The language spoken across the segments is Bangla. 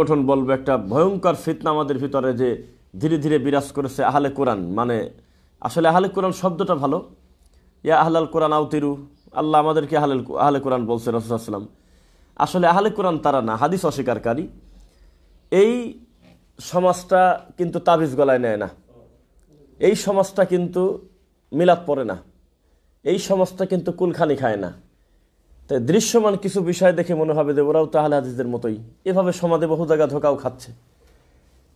গঠন বলবো একটা ভয়ঙ্কর ফিতনা আমাদের ভিতরে যে ধীরে ধীরে বিরাজ করেছে আহলে কোরআন। মানে আসলে আহলে কোরআন শব্দটা ভালো, ইয়া আহলাল কোরআন আউতিরু, আল্লাহ আমাদেরকে আহলে কোরআন বলছে রাসূলুল্লাহ সাল্লাল্লাহু আলাইহি ওয়াসাল্লাম। আসলে আহলে কোরআন তারা না, হাদিস অস্বীকারী। এই সমাজটা কিন্তু তাবিজ গলায় নেয় না, এই সমাজটা কিন্তু মিলাদ পড়ে না, এই সমাজটা কিন্তু কুলখানি খায় না। তাই দৃশ্যমান কিছু বিষয় দেখে মনে হবে যে ওরাও তো আহলে হাদিসদের মতোই, এভাবে সমাজে বহু জায়গা ধোকাও খাচ্ছে,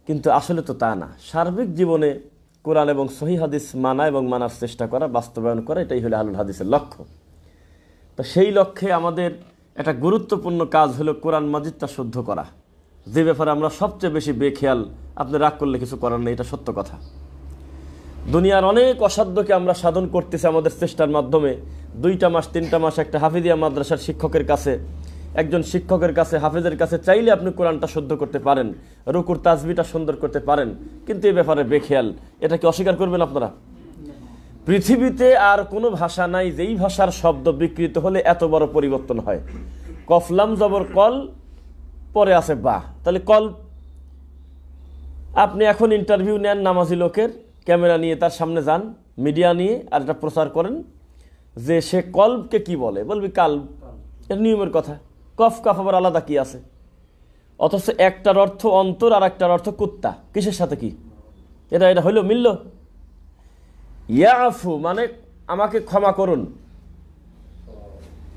কিন্তু আসলে তো তা না। সার্বিক জীবনে কোরআন এবং সহিহ হাদিস মানা এবং মানার চেষ্টা করা, বাস্তবায়ন করা, এটাই হলো আহলুল হাদিসের লক্ষ্য। তো সেই লক্ষ্যে আমাদের একটা গুরুত্বপূর্ণ কাজ হলো কোরআন মাজিদটা শুদ্ধ করা, যে ব্যাপারে আমরা সবচেয়ে বেশি বেখেয়াল। আপনি রাগ করলে কিছু করার নেই, এটা সত্য কথা। দুনিয়ার অনেক অসাধ্যকে আমরা সাধন করতেছি আমাদের চেষ্টার মাধ্যমে। 2টা মাস 3টা মাস একটা হাফিজিয়া মাদ্রাসার শিক্ষকের কাছে, একজন শিক্ষকের কাছে, হাফিজের কাছে চাইলে আপনি কোরআনটা শুদ্ধ করতে পারেন, রুকুর তাসবিহটা সুন্দর করতে পারেন, কিন্তু এই ব্যাপারে বেখেয়াল। এটা কি অস্বীকার করবেন আপনারা? পৃথিবীতে আর কোনো ভাষা নাই যেই ভাষার শব্দ বিকৃত হলে এত বড় পরিবর্তন হয়। কফলাম জবর কল, পরে আছে বা, তাহলে কল। আপনি এখন ইন্টারভিউ নেন নামাজি লোকের, ক্যামেরা নিয়ে তার সামনে যান, মিডিয়া নিয়ে, আর এটা প্রচার করেন যে সে কলবকে কি বলে, বলবি কালব, এর নিয়মের কথা। কফ কাফ আবার আলাদা কি আছে? অথচ একটার অর্থ অন্তর আর একটার অর্থ কুত্তা, কিসের সাথে কি? এটা হইল মিলল? ইয়াফু মানে আমাকে ক্ষমা করুন,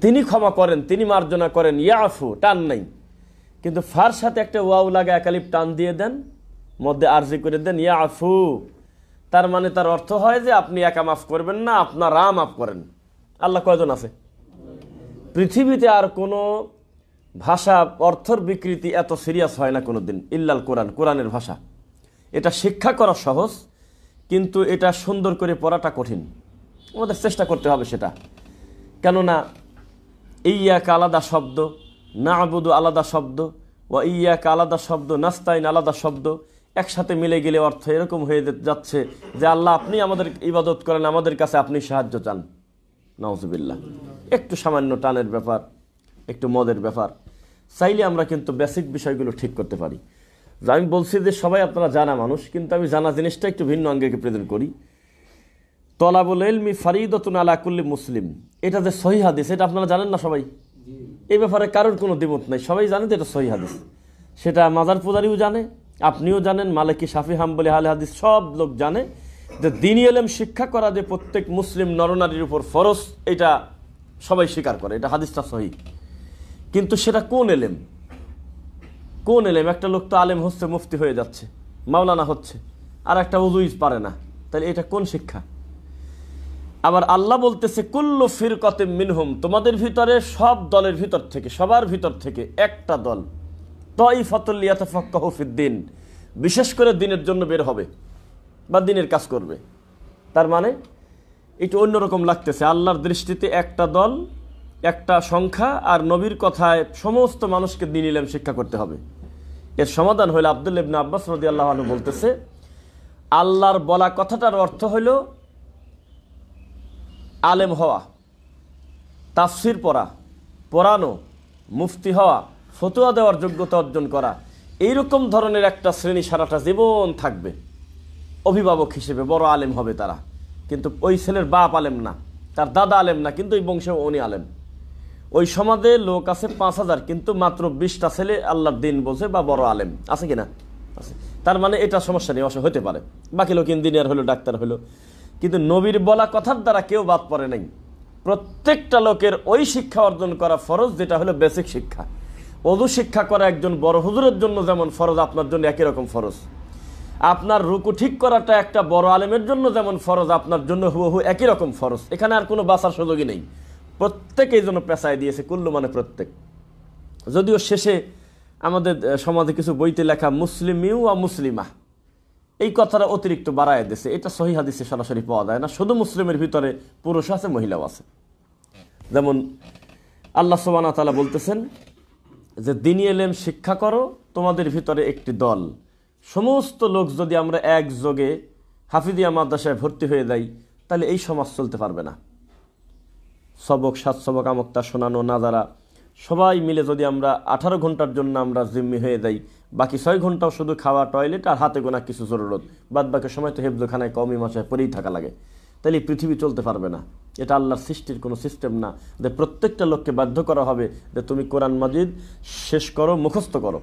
তিনি ক্ষমা করেন, তিনি মার্জনা করেন, ইয়াফু টান নাই। কিন্তু ফার সাথে একটা ওয়াও লাগা একালিপ টান দিয়ে দেন, মধ্যে আরজি করে দেন ইয়াফু, তার মানে তার অর্থ হয় যে আপনি একা মাফ করবেন না, আপনারা মাফ করেন। আল্লাহ কয়জন আছে? পৃথিবীতে আর কোনো ভাষা অর্থর বিকৃতি এত সিরিয়াস হয় না কোনোদিন, ইল্লাল কোরআন, কোরআনের ভাষা। এটা শিক্ষা করা সহজ, কিন্তু এটা সুন্দর করে পড়াটা কঠিন। আমাদের চেষ্টা করতে হবে সেটা। কেননা ইয়াকা আলাদা শব্দ, না'বুদু আলাদা শব্দ, ওয়া ইয়াকা আলাদা শব্দ, নাস্তাইন আলাদা শব্দ, একসাথে মিলে গেলে অর্থ এরকম হয়ে যাচ্ছে যে আল্লাহ আপনি আমাদের ইবাদত করেন, আমাদের কাছে আপনি সাহায্য চান। নাউজুবিল্লাহ। একটু সামান্য টানের ব্যাপার, একটু মদের ব্যাপার, চাইলে আমরা কিন্তু বেসিক বিষয়গুলো ঠিক করতে পারি। আমি বলছি যে সবাই আপনারা জানা মানুষ, কিন্তু আমি জানা জিনিসটা একটু ভিন্ন অঙ্গে প্রেজেন্ট করি। তলাবুল ইলমি ফারিদাতুন আলা কুল্লি মুসলিম, এটা যে সহিহ হাদিস, এটা আপনারা জানেন না সবাই? এই ব্যাপারে কারোর কোনো দ্বিমত নাই, সবাই জানে যে এটা সহিহ হাদিস। সেটা মাজার পূজারীও জানে, আপনিও জানেন, মালিকি, শাফি, হাম্বলি, আহলে হাদিস সব লোক জানে যে দ্বীনি ইলম শিক্ষা করা যে প্রত্যেক মুসলিম নরনারীর উপর ফরজ, এটা সবাই স্বীকার করে, এটা হাদিসটা সহিহ। কিন্তু সেটা কোন এলেম? কোন এলেম? একটা লোক তো আলেম হচ্ছে, মুফতি হয়ে যাচ্ছে, মাওলানা হচ্ছে, আর একটা উযুই পারে না, তাহলে এটা কোন শিক্ষা? আবার আল্লাহ বলতেছে কুল্লু ফিরকাতিম মিনহুম, তোমাদের ভিতরে সব দলের ভিতর থেকে, সবার ভিতর থেকে একটা দল, তাইফাতুল লিয়াতাফাক্কাহু ফিদ্দিন, বিশেষ করে দিনের জন্য বের হবে বা দিনের কাজ করবে। তার মানে একটু অন্যরকম লাগতেছে। আল্লাহর দৃষ্টিতে একটা দল, একটা সংখ্যা, আর নবীর কথায় সমস্ত মানুষকে দ্বীন ইলম শিক্ষা করতে হবে। এর সমাধান হইল আব্দুল্লাহ ইবনে আব্বাস রাদিয়াল্লাহু আনহু বলতেছে, আল্লাহর বলা কথাটার অর্থ হইল আলেম হওয়া, তাফসির পড়া, পড়ানো, মুফতি হওয়া, ফতোয়া দেওয়ার যোগ্যতা অর্জন করা। এইরকম ধরনের একটা শ্রেণী সারাটা জীবন থাকবে, অভিভাবক হিসেবে বড় আলেম হবে তারা। কিন্তু ওই ছেলের বাপ আলেম না, তার দাদা আলেম না, কিন্তু ওই বংশে উনি আলেম। ওই সমাজে লোক আছে 5000, কিন্তু মাত্র 20টা ছেলে আল্লাহর দ্বীন বোঝে বা বড় আলেম আছে কিনা? আছে। তার মানে এটা সমস্যা নেই, অবশ্য হতে পারে, বাকি লোক ইঞ্জিনিয়ার হলো, ডাক্তার হলো, কিন্তু নবীর বলা কথার দ্বারা কেউ বাদ পড়ে নাই। প্রত্যেকটা লোকের ওই শিক্ষা অর্জন করা ফরজ, যেটা হলো বেসিক শিক্ষা। ওযু শিক্ষা করা একজন বড় হুজুরের জন্য যেমন ফরজ, আপনার জন্য একই রকম ফরজ। আপনার রুকু ঠিক করাটা একটা বড় আলেমের জন্য যেমন ফরজ, আপনার জন্য হুবহু একই রকম ফরজ। এখানে আর কোনো বাঁচার সুযোগই নেই, প্রত্যেকেই জন্য পেশায় দিয়েছে, কুল্লু মানে প্রত্যেক। যদিও শেষে আমাদের সমাজে কিছু বইতে লেখা মুসলিমিউ ওয়া মুসলিমা, এই কথাটা অতিরিক্ত বাড়ায় দিয়েছে। এটা সহিহ হাদিসে সরাসরি পাওয়া যায় না। শুধু মুসলিমের ভিতরে পুরুষ আছে, মহিলাও আছে। যেমন আল্লাহ সুবহানাহু ওয়া তাআলা বলতেছেন যে দ্বীনি ইলম শিক্ষা করো, তোমাদের ভিতরে একটি দল। সমস্ত লোক যদি আমরা একযোগে হাফিজিয়া মাদ্রাসায় ভর্তি হয়ে যাই, তাহলে এই সমাজ চলতে পারবে না। সবক, 7 সবক, আমক্তা শোনানো, নাজারা, সবাই মিলে যদি আমরা 18 ঘন্টার জন্য আমরা জিম্মি হয়ে যাই, বাকি 6 ঘন্টাও শুধু খাওয়া, টয়লেট আর হাতে গোনা কিছু জরুরত, বাদ বাকি সময় তো হেফজখানায় কওমি মাসায় পড়েই থাকা লাগে। তাহলে পৃথিবী চলতে পারবে না। এটা আল্লাহর সৃষ্টির কোনো সিস্টেম না যে প্রত্যেকটা লোককে বাধ্য করা হবে যে তুমি কোরআন মাজিদ শেষ করো, মুখস্থ করো,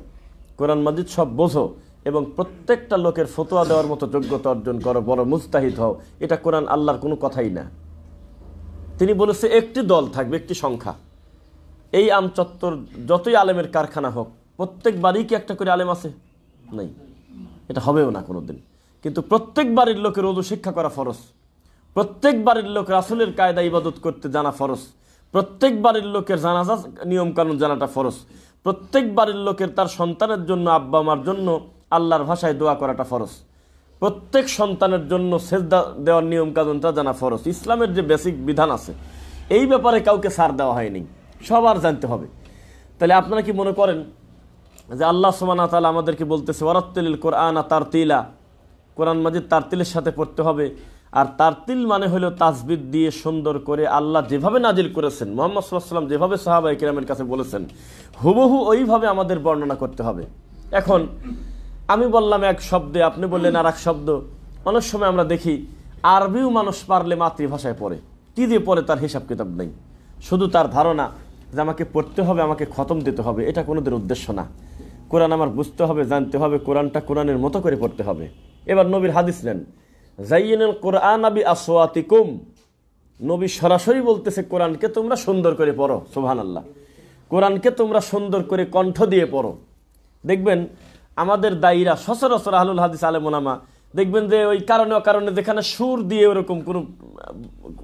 কোরআন মাজিদ সব বোঝো এবং প্রত্যেকটা লোকের ফতোয়া দেওয়ার মতো যোগ্যতা অর্জন করো, বড় মুজতাহিদ হও। এটা কোরআন আল্লাহর কোনো কথাই না। তিনি বলেছে একটি দল থাকবে, একটি সংখ্যা। এই আমচত্বর যতই আলেমের কারখানা হোক, প্রত্যেক বাড়ি কি একটা করে আলেম আছে? নেই, এটা হবেও না কোনোদিন। কিন্তু প্রত্যেক বাড়ির লোকের ওযু শিক্ষা করা ফরজ, প্রত্যেক বাড়ির লোক রাসূলের কায়দা ইবাদত করতে জানা ফরজ, প্রত্যেক বাড়ির লোকের জানাজা নিয়ম কানুন জানাটা ফরজ, প্রত্যেক বাড়ির লোকের তার সন্তানের জন্য, আব্বা মার জন্য আল্লাহর ভাষায় দোয়া করাটা ফরজ, প্রত্যেক সন্তানের জন্য সেজদা দেওয়ার নিয়ম কানুনটা জানা ফরজ। ইসলামের যে বেসিক বিধান আছে এই ব্যাপারে কাউকে ছাড় দেওয়া হয়নি, সবার জানতে হবে। তাহলে আপনারা কি মনে করেন যে আল্লাহ সুবহানাহু ওয়া তাআলা আমাদেরকে বলতেছে ওয়ারাত্তিলিল কোরআনা তারতিলা, কোরআন মাজিদ তারতিলের সাথে পড়তে হবে। আর তারতিল মানে হলো তাজবিদ দিয়ে সুন্দর করে আল্লাহ যেভাবে নাজিল করেছেন, মুহাম্মদ সাল্লাল্লাহু আলাইহি ওয়াসাল্লাম যেভাবে সাহাবায়ে কিরামের কাছে বলেছেন হুবহু ওইভাবে আমাদের বর্ণনা করতে হবে। এখন আমি বললাম এক শব্দে, আপনি বললেন আর এক শব্দ। অনেক সময় আমরা দেখি আরবিও মানুষ পারলে মাতৃভাষায় পড়ে, কি দিয়ে পড়ে তার হিসাব কিতাব নেই। শুধু তার ধারণা যে আমাকে পড়তে হবে, আমাকে খতম দিতে হবে, এটা কোনোদের উদ্দেশ্য না। কোরআন আমার বুঝতে হবে, জানতে হবে, কোরআনটা কোরআনের মতো করে পড়তে হবে। এবার নবীর হাদিস নেন, যাইয়িনুল কোরআন বিআসওয়াতিকুম, নবী সরাসরি বলতেছে কোরআনকে তোমরা সুন্দর করে পড়ো। সুবহানাল্লাহ, কোরআনকে তোমরা সুন্দর করে কণ্ঠ দিয়ে পড়ো। দেখবেন আমাদের দায়ীরা সচরাচর আহলুল হাদিস আলেম ওলামা দেখবেন যে ওই কারণে অকারণে যেখানে সুর দিয়ে ওরকম কোনো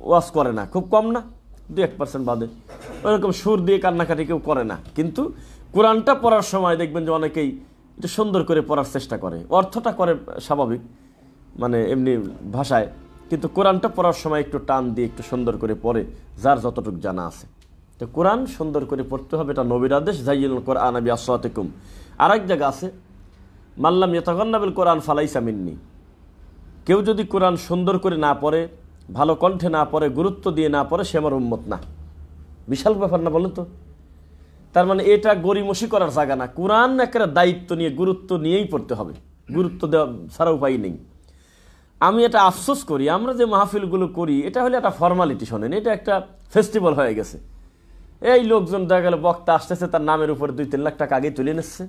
ওয়াজ করে না, খুব কম না, 2-1% বাদে ওরকম সুর দিয়ে কান্নাকাটি কেউ করে না। কিন্তু কোরআনটা পড়ার সময় দেখবেন যে অনেকেই একটু সুন্দর করে পড়ার চেষ্টা করে, অর্থটা করে স্বাভাবিক মানে এমনি ভাষায়, কিন্তু কোরআনটা পড়ার সময় একটু টান দিয়ে একটু সুন্দর করে পড়ে, যার যতটুকু জানা আছে। তো কোরআন সুন্দর করে পড়তে হবে, এটা নবীর আদেশ, যাইয়িনুল কোরআন বিআসওয়াতিকুম। আরেক জায়গা আছে, মাল্লাম ইয়াতাগান্না বিল কোরআন ফালাইসা মিন্নি, কেউ যদি কোরআন সুন্দর করে না পড়ে, ভালো কণ্ঠে না পড়ে, গুরুত্ব দিয়ে না পড়ে, সে আমার উম্মত না। বিশাল ব্যাপার না বলেন তো? তার মানে এটা গরিমসি করার জায়গা না, কোরআন একটা দায়িত্ব নিয়ে গুরুত্ব নিয়েই পড়তে হবে, গুরুত্ব দেওয়া ছাড়া উপায় নেই। আমি এটা আফসোস করি, আমরা যে মাহফিলগুলো করি এটা হলে একটা ফর্মালিটি, শোনেন, এটা একটা ফেস্টিভ্যাল হয়ে গেছে। এই লোকজন দেখা গেল বক্তা আসতেছে, তার নামের উপরে 2-3 লাখ টাকা আগে তুলে নিচ্ছে,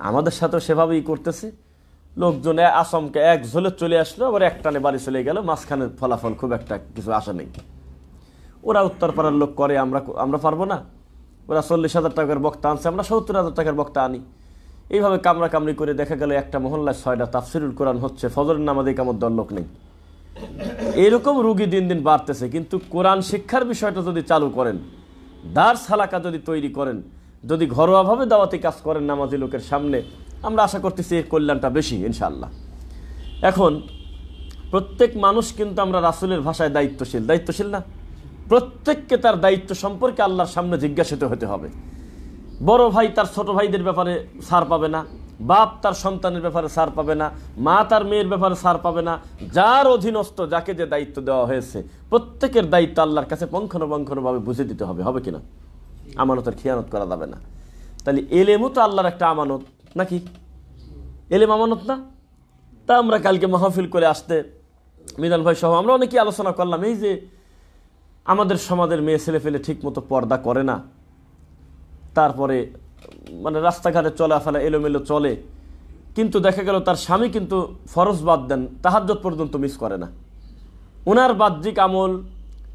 আমাদের সাথেও সেভাবেই করতেছে। লোকজন আসমকে এক ঝোলে চলে আসলো, আবার একটানে বাড়ি চলে গেল, মাঝখানে ফলাফল খুব একটা কিছু আসা নেই। ওরা উত্তরপাড়ার লোক করে, আমরা পারবো না? ওরা 40,000 টাকার বক্তা আনছে, আমরা 70,000 টাকার বক্তা আনি। এইভাবে কামড়া কামড়ি করে দেখা গেল একটা মহল্লায় 6টা তাফসিরুল কোরআন হচ্ছে, ফজরের নামাজে কামত দেওয়ার লোক নেই। এরকম রুগী দিন দিন বাড়তেছে। কিন্তু কোরআন শিক্ষার বিষয়টা যদি চালু করেন, দারস হালাকা যদি তৈরি করেন, যদি ঘরোয়াভাবে দাওয়াতি কাজ করেন নামাজি লোকের সামনে, আমরা আশা করতেছি এর কল্যাণটা বেশি ইনশাআল্লাহ। এখন প্রত্যেক মানুষ কিন্তু আমরা রাসূলের ভাষায় দায়িত্বশীল না? প্রত্যেককে তার দায়িত্ব সম্পর্কে আল্লাহর সামনে জিজ্ঞাসিত হতে হবে। বড় ভাই তার ছোট ভাইদের ব্যাপারে ছাড় পাবে না, বাপ তার সন্তানের ব্যাপারে ছাড় পাবে না, মা তার মেয়ের ব্যাপারে ছাড় পাবে না। যার অধীনস্থ, যাকে যে দায়িত্ব দেওয়া হয়েছে, প্রত্যেকের দায়িত্ব আল্লাহর কাছে পঙ্খানুপুঙ্খভাবে বুঝে দিতে হবে, হবে কিনা? আমানতের খিয়ানত করা যাবে না। তাহলে এলেমও তো আল্লাহর একটা আমানত নাকি? এলেম আমানত না? তা আমরা কালকে মাহফিল করে আসতে মিজান ভাই সহ আমরা অনেকেই আলোচনা করলাম, এই যে আমাদের সমাজের মেয়ে ছেলে ফেলে ঠিক মতো পর্দা করে না, তারপরে মানে রাস্তাঘাটে চলাফেরা এলোমেলো চলে, কিন্তু দেখা গেল তার স্বামী কিন্তু ফরজ বাদ দেন, তাহাজ্জুদ পর্যন্ত মিস করে না। ওনার বাহ্যিক আমল,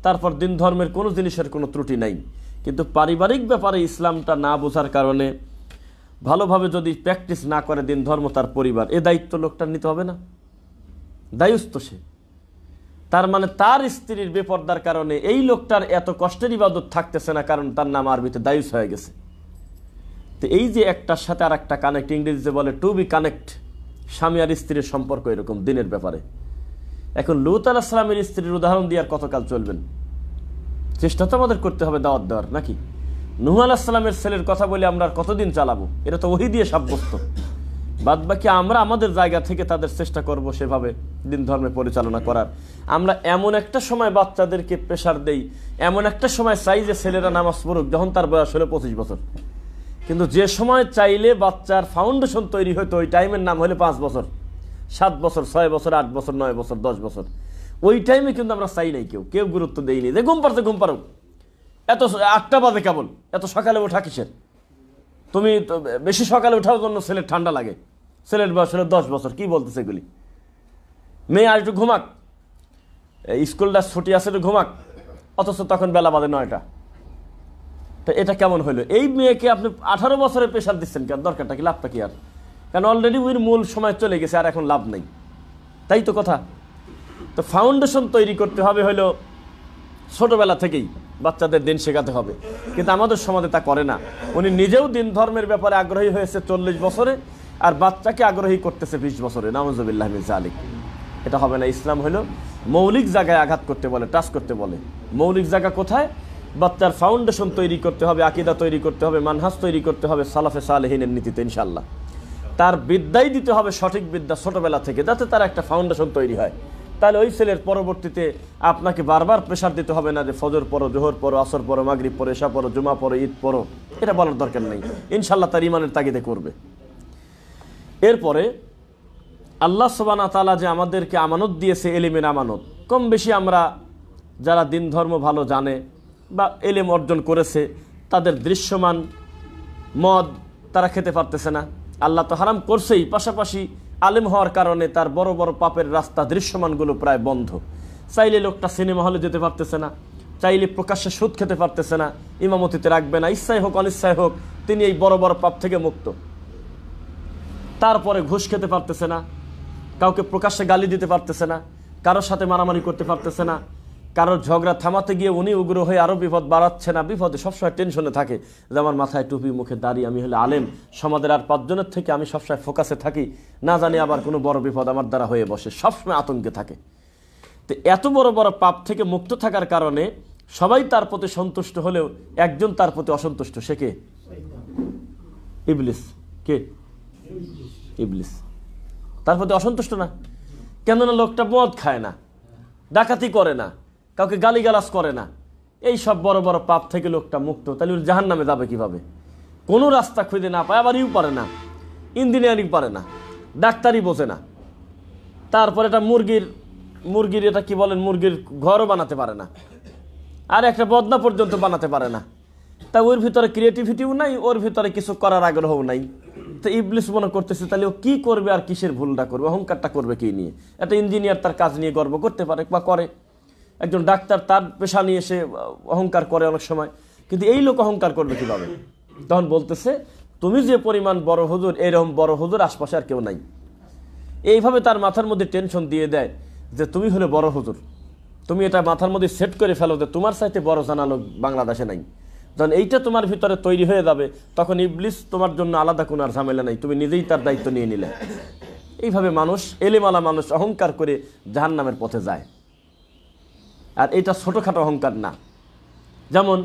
তারপর দিন ধর্মের কোনো জিনিসের কোনো ত্রুটি নাই, কিন্তু পারিবারিক ব্যাপারে ইসলামটা না বোঝার কারণে, ভালোভাবে যদি প্র্যাকটিস না করে দিন ধর্ম তার পরিবার, এ দায়িত্ব লোকটা নিতে হবে না? দায়ুস্ত সে। তার মানে তার স্ত্রীর বেপর্দার কারণে এই লোকটার এত কষ্টের ইবাদত থাকতেছে না, কারণ তার নাম আরবিতে দায়ুস হয়ে গেছে। তো এই যে একটার সাথে আর একটা কানেক্ট, ইংরেজিতে বলে টু বি কানেক্ট, স্বামী আর স্ত্রীর সম্পর্ক এরকম দিনের ব্যাপারে। এখন লূত আলাইহিস সালামের স্ত্রীর উদাহরণ দিয়ে আর কতকাল চলবেন? চেষ্টা তো আমাদের করতে হবে দাওয়াত দেওয়ার, নাকি? নূহ আলাইহিস সালামের ছেলের কথা বলে আমরা আর কতদিন চালাবো? এটা তো ওহী দিয়ে সাব্যস্ত। বাদ বাকি আমরা আমাদের জায়গা থেকে তাদের চেষ্টা করব সেভাবে দিন ধর্মে পরিচালনা করার। আমরা এমন একটা সময় বাচ্চাদেরকে প্রেশার দেই, এমন একটা সময় চাই যে ছেলেরা নামাজ পড়ুক যখন তার বয়স হলো 25 বছর। কিন্তু যে সময় চাইলে বাচ্চার ফাউন্ডেশন তৈরি হতো ওই টাইমের নাম হলে 5 বছর, 7 বছর, 6 বছর, 8 বছর, 9 বছর, 10 বছর। ওই টাইমে কিন্তু আমরা চাই নাই, কেউ গুরুত্ব দেয়নি যে ঘুম পারছে ঘুম পারো, এত 8টা বাজে কেবল, এত সকালে ওঠা কিসের? তুমি বেশি সকালে ওঠার জন্য ছেলের ঠান্ডা লাগে, ছেলের বয়স হলো 10 বছর, কি বলতেছে এগুলি? মেয়ে আর একটু ঘুমাক, স্কুলটা ছুটি আছে একটু ঘুমাক, অথচ তখন বেলা বাজে 9টা। তো এটা কেমন হইলো? এই মেয়েকে আপনি 18 বছরের প্রেশার দিচ্ছেন কেন? দরকারটা কি, লাভটা কি? আর কারণ অলরেডি ওই মূল সময় চলে গেছে, আর এখন লাভ নেই, তাই তো কথা। তো ফাউন্ডেশন তৈরি করতে হবে হলো ছোটবেলা থেকেই, বাচ্চাদের দিন শেখাতে হবে। কিন্তু আমাদের সমাজে তা করে না। উনি নিজেও দিন ধর্মের ব্যাপারে আগ্রহী হয়েছে 40 বছরে, আর বাচ্চাকে আগ্রহী করতেছে 20 বছরে। নাউজুবিল্লাহ মিন যালিক। এটা হবে না। ইসলাম হলো মৌলিক জায়গায় আঘাত করতে বলে, টাচ করতে বলে। মৌলিক জায়গা কোথায়? বাচ্চার ফাউন্ডেশন তৈরি করতে হবে, আকীদা তৈরি করতে হবে, মানহাজ তৈরি করতে হবে সালাফে সালেহিনের নীতিতে ইনশাআল্লাহ। তার বিদ্যাই দিতে হবে, সঠিক বিদ্যা ছোটবেলা থেকে, যাতে তার একটা ফাউন্ডেশন তৈরি হয়। তাহলে ওই ছেলের পরবর্তীতে আপনাকে বারবার প্রেশার দিতে হবে না যে ফজর পড়ো, জোহর পড়ো, আসর পড়ো, মাগরিব পড়ো, এশা পড়ো, জুমা পড়ো, ঈদ পড়ো। এটা বলার দরকার নেই। ইনশাআল্লাহ তার ইমানের তাগিদে করবে। এরপরে আল্লাহ সুবহানাহু ওয়া তাআলা যে আমাদেরকে আমানত দিয়েছে, এলিমের আমানত, কম বেশি আমরা যারা দিন ধর্ম ভালো জানে বা এলিম অর্জন করেছে, তাদের দৃশ্যমান মদ তারা খেতে পারতেছে না। আল্লাহ তো হারাম করছেই, পাশাপাশি আলেম হওয়ার কারণে তার বড় বড় পাপের রাস্তা দৃশ্যমানগুলো প্রায় বন্ধ। চাইলে লোকটা সিনেমা হলে যেতে পারতেছে না, চাইলে প্রকাশ্যে সুদ খেতে পারতেছে না, ইমামতিতে রাখবে না, ইচ্ছাই হোক অনিচ্ছাই হোক তিনি এই বড় বড় পাপ থেকে মুক্ত। তারপরে ঘুষ খেতে পারতেছে না, কাউকে প্রকাশ্যে গালি দিতে পারতেছে না, কারোর সাথে মারামারি করতে পারতেছে না, কারোর ঝগড়া থামাতে গিয়ে উনি উগ্র হয়ে আরও বিপদ বাড়াচ্ছে না। বিপদে সবসময় টেনশনে থাকে যে আমার মাথায় টুপি, মুখে দাড়ি, আমি হলে আলেম, সমাজের আর 5 জনের থেকে আমি সবসময় ফোকাসে থাকি, না জানি আবার কোনো বড় বিপদ আমার দ্বারা হয়ে বসে, সবসময় আতঙ্কে থাকে। তো এত বড় বড় পাপ থেকে মুক্ত থাকার কারণে সবাই তার প্রতি সন্তুষ্ট হলেও একজন তার প্রতি অসন্তুষ্ট। সে কে? ইবলিস। কে? ইবলিস। তার প্রতি অসন্তুষ্ট না। কেননা লোকটা মদ খায় না, ডাকাতি করে না, কাউকে গালিগালাজ করে না, এই সব বড় বড় পাপ থেকে লোকটা মুক্ত। তাহলে ওর জাহান্নামে যাবে কিভাবে? কোনো রাস্তা খুঁজে না পায়। আবার পারে না, ইঞ্জিনিয়ারিং পারে না, ডাক্তারি বোঝে না, তারপর এটা মুরগির এটা কি বলেন, মুরগির ঘরও বানাতে পারে না, আর একটা বদনা পর্যন্ত বানাতে পারে না। তা ওর ভিতরে ক্রিয়েটিভিটিও নাই, ওর ভিতরে কিছু করার আগ্রহও নাই। তো ইবলিস মনে করতেছে তাহলে ও কি করবে, আর কিসের ভুলটা করবে, অহংকারটা করবে কি নিয়ে? একটা ইঞ্জিনিয়ার তার কাজ নিয়ে গর্ব করতে পারে বা করে, একজন ডাক্তার তার পেশা নিয়ে সে অহংকার করে অনেক সময়, কিন্তু এই লোক অহংকার করবে কিভাবে? তখন বলতেছে তুমি যে পরিমাণ বড় হুজুর, এরকম বড় হুজুর আশপাশে আর কেউ নাই। এইভাবে তার মাথার মধ্যে টেনশন দিয়ে দেয় যে তুমি হলে বড় হুজুর। তুমি এটা মাথার মধ্যে সেট করে ফেলো যে তোমার চাইতে বড় জানা লোক বাংলাদেশে নাই। যখন এইটা তোমার ভিতরে তৈরি হয়ে যাবে, তখন ইবলিস তোমার জন্য আলাদা কোনো আর ঝামেলা নাই, তুমি নিজেই তার দায়িত্ব নিয়ে নিলে। এইভাবে মানুষ, এলেমালা মানুষ অহংকার করে জাহান্নামের পথে যায়। আর এটা ছোটোখাটো অহংকার না। যেমন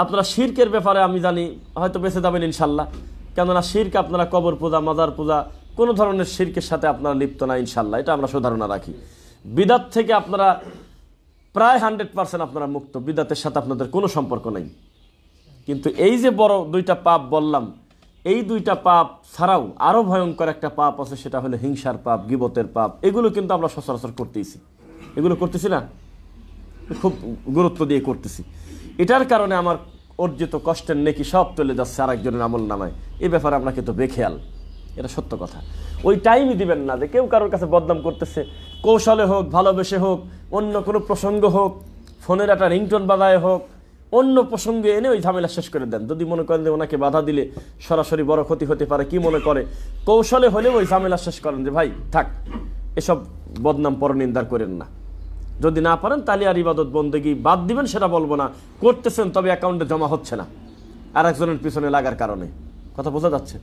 আপনারা শিরকের ব্যাপারে আমি জানি হয়তো বেঁচে যাবেন ইনশাল্লাহ, কেননা শিরক আপনারা কবর পূজা, মাজার পূজা, কোনো ধরনের শিরকের সাথে আপনারা লিপ্ত না ইনশাল্লাহ, এটা আমরা সুধারণা রাখি। বিদাত থেকে আপনারা প্রায় 100% আপনারা মুক্ত, বিদাতের সাথে আপনাদের কোনো সম্পর্ক নেই। কিন্তু এই যে বড় 2টা পাপ বললাম, এই 2টা পাপ ছাড়াও আরও ভয়ঙ্কর একটা পাপ আছে, সেটা হলো হিংসার পাপ, গীবতের পাপ। এগুলো কিন্তু আমরা সচরাচর করতেইছি, এগুলো করতেছি না, খুব গুরুত্ব দিয়ে করতেছি। এটার কারণে আমার অর্জিত কষ্টের নেকি সব চলে যাচ্ছে আরেকজনের আমল নামায়। এই ব্যাপারে আমরা কিন্তু বেখেয়াল, এটা সত্য কথা। ওই টাইমই দিবেন না যে কেউ কারোর কাছে বদনাম করতেছে, কৌশলে হোক, ভালোবেসে হোক, অন্য কোনো প্রসঙ্গ হোক, ফোনের একটা রিংটোন বাজায় হোক, অন্য প্রসঙ্গে এনে ওই ঝামেলা শেষ করে দেন। যদি মনে করেন যে ওনাকে বাধা দিলে সরাসরি বড় ক্ষতি হতে পারে, কি মনে করে, কৌশলে হলেও ওই ঝামেলা শেষ করেন যে ভাই থাক, এসব বদনাম পরনিন্দার করেন না। যদি না পারেন তাহলে আর ইবাদত বন্দেগী বাদ দিবেন, সেটা বলবো না, করতেছেন তবে অ্যাকাউন্টে জমা হচ্ছে না আর একজনের পিছনে লাগার কারণে। কথা বোঝা যাচ্ছে?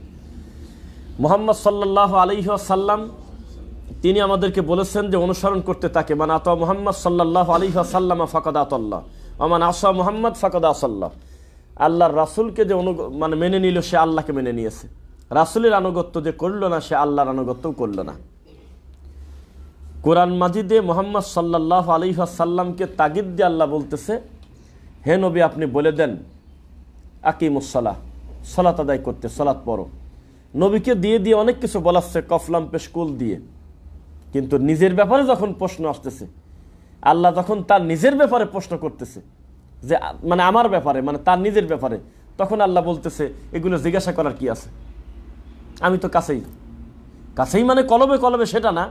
মুহাম্মদ সাল্লাল্লাহু আলাইহি ওয়াসাল্লাম তিনি আমাদেরকে বলেছেন যে অনুসরণ করতে তাকে, মান আতা মুহাম্মদ সাল্লাল্লাহু আলাইহি ওয়াসাল্লাম ফাকাদ আতাল্লাহ ওয়া মান আসা মুহাম্মদ ফাকাদ আসাল্লাহ। আল্লাহর রাসূলকে যে মেনে নিল, সে আল্লাহকে মেনে নিয়েছে। রাসূলের আনুগত্য যে করলো না, সে আল্লাহর আনুগত্যও করলো না। কোরআন মাজিদে মুহাম্মদ সাল্লাল্লাহু আলাইহি ওয়াসাল্লামকে তাগিদ দিয়ে আল্লাহ বলতেছে, হে নবী আপনি বলে দেন আকিমুস সালাহ, সালাত আদায় করতে, সালাত পড়ো। নবীকে দিয়ে দিয়ে অনেক কিছু বলাচ্ছে, কফলাম পেশ কুল দিয়ে। কিন্তু নিজের ব্যাপারে যখন প্রশ্ন আসতেছে, আল্লাহ যখন তার নিজের ব্যাপারে প্রশ্ন করতেছে, যে মানে আমার ব্যাপারে, মানে তার নিজের ব্যাপারে, তখন আল্লাহ বলতেছে এগুলো জিজ্ঞাসা করার কি আছে, আমি তো কাছেই। কাছেই মানে কলবে কলবে সেটা না,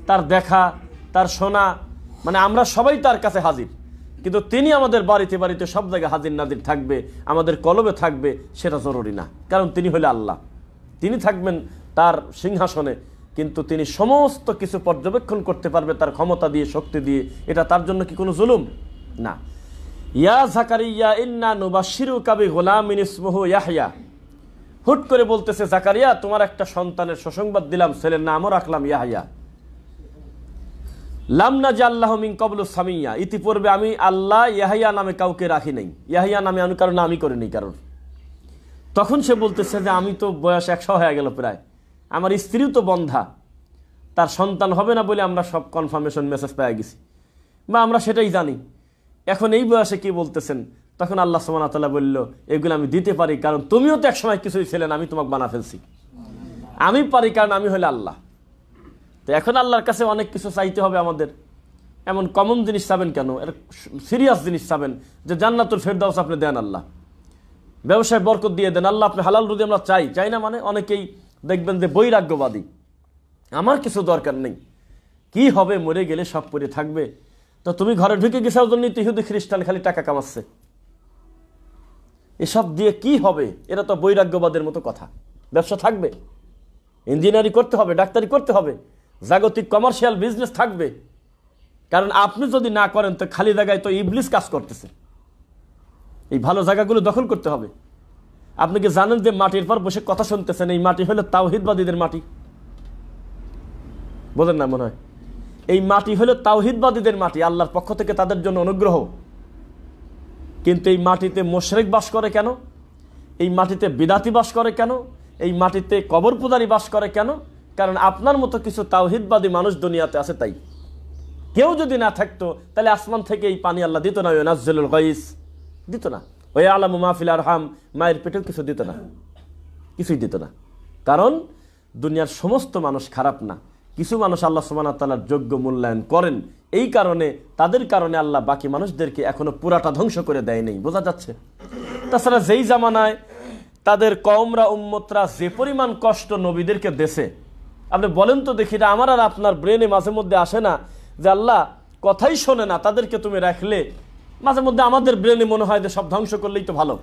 তার দেখা, তার শোনা, মানে আমরা সবাই তার কাছে হাজির, কিন্তু তিনি আমাদের বাড়িতে বাড়িতে সব জায়গায় হাজির নাজির থাকবে, আমাদের কলবে থাকবে সেটা জরুরি না। কারণ তিনি হলে আল্লাহ, তিনি থাকবেন তার সিংহাসনে, কিন্তু তিনি সমস্ত কিছু পর্যবেক্ষণ করতে পারবে তার ক্ষমতা দিয়ে, শক্তি দিয়ে। এটা তার জন্য কি কোনো জুলুম না। ইয়া জাকারিয়া ইন্না নুবাশশিরুকা বিগুলামিন ইসমুহু ইয়াহইয়া, হুট করে বলতেছে জাকারিয়া তোমার একটা সন্তানের সুসংবাদ দিলাম, ছেলের নামও রাখলাম ইয়াহইয়া। লাম নাজাল্লাহু মিন ক্বাবলু সামিয়্যা, ইতিপূর্বে আমি আল্লাহ ইয়াহইয়া নামে কাউকে রাখি নাই, ইয়াহইয়া নামে আমি কারণ নামই করিনি কারণ। তখন সে বলতেছে যে আমি তো বয়স 100 হয়ে গেল প্রায়, আমার স্ত্রীও তো বন্ধা, তার সন্তান হবে না বলে আমরা সব কনফার্মেশন মেসেজ পেয়ে গেছি, বা আমরা সেটাই জানি, এখন এই বয়সে কি বলতেছেন? তখন আল্লাহ সুবহানাহু ওয়া তাআলা বলল এগুলো আমি দিতে পারি, কারণ তুমিও তো একসময় কিছুই ছিলেন, আমি তোমাকে বানা ফেলছি। আমি পারি কারণ আমি হলে আল্লাহ। তো এখন আল্লাহর কাছে অনেক কিছু চাইতে হবে আমাদের। এমন কমন জিনিস চাবেন কেন? সিরিয়াস জিনিস চাবেন, যে জান্নাতুল ফেরদাউস আপনি দেন আল্লাহ, ব্যবসায় বরকত দিয়ে দেন আল্লাহ, আপনি হালাল রুজি আমরা চাই, চাই না মানে অনেকেই দেখবেন যে বৈরাগ্যবাদী, আমার কিছু দরকার নেই, কি হবে মরে গেলে সব পড়ে থাকবে, তো তুমি ঘরে ঢুকে গেছাও জন্য ইহুদি খ্রিস্টান খালি টাকা কামাচ্ছে, এসব দিয়ে কি হবে? এটা তো বৈরাগ্যবাদের মতো কথা। ব্যবসা থাকবে, ইঞ্জিনিয়ারিং করতে হবে, ডাক্তারি করতে হবে, জাগতিক কমার্শিয়াল বিজনেস থাকবে, কারণ আপনি যদি না করেন তো খালি জায়গায় তো ইবলিস কাজ করতেছে। এই ভালো জায়গাগুলো দখল করতে হবে। আপনি কি জানেন যে মাটির পর বসে কথা শুনতেছেন, এই মাটি হলো তাওহীদবাদীদের মাটি? বোঝেন না মনে হয়? এই মাটি হলো তাওহীদবাদীদের মাটি, আল্লাহর পক্ষ থেকে তাদের জন্য অনুগ্রহ। কিন্তু এই মাটিতে মুশরিক বাস করে কেন? এই মাটিতে বিদাতি বাস করে কেন? এই মাটিতে কবর পূজারী বাস করে কেন? কারণ আপনার মতো কিছু তাওহীদবাদী মানুষ দুনিয়াতে আছে তাই। কেউ যদি না থাকতো তাহলে আসমান থেকে এই পানি আল্লাহ দিত না, ইউনাজ্জিলুল গাইস দিত না, ওয়া ইয়ালামু মা ফিল আরহাম, মায়ের পেটেও কিছু দিত না, কিছুই দিত না। কারণ দুনিয়ার সমস্ত মানুষ খারাপ না, কিছু মানুষ আল্লাহ সুবহানাহু ওয়া তাআলার যোগ্য মূল্যায়ন করেন, এই কারণে তাদের কারণে আল্লাহ বাকি মানুষদেরকে এখনো পুরাটা ধ্বংস করে দেয় নাই। বোঝা যাচ্ছে? তাছাড়া যেই জামানায় তাদের কওমরা, উম্মতরা যে পরিমাণ কষ্ট নবীদেরকে দেশে, আপনি বলেন তো দেখি, এটা আমার আর আপনার ব্রেনে মাঝে মধ্যে আসে না যে আল্লাহ কথাই শোনে না, তাদেরকে তুমি রাখলে? মাঝে মধ্যে আমাদের ব্রেনে মনে হয় যে সব ধ্বংস করলেই তো ভালো,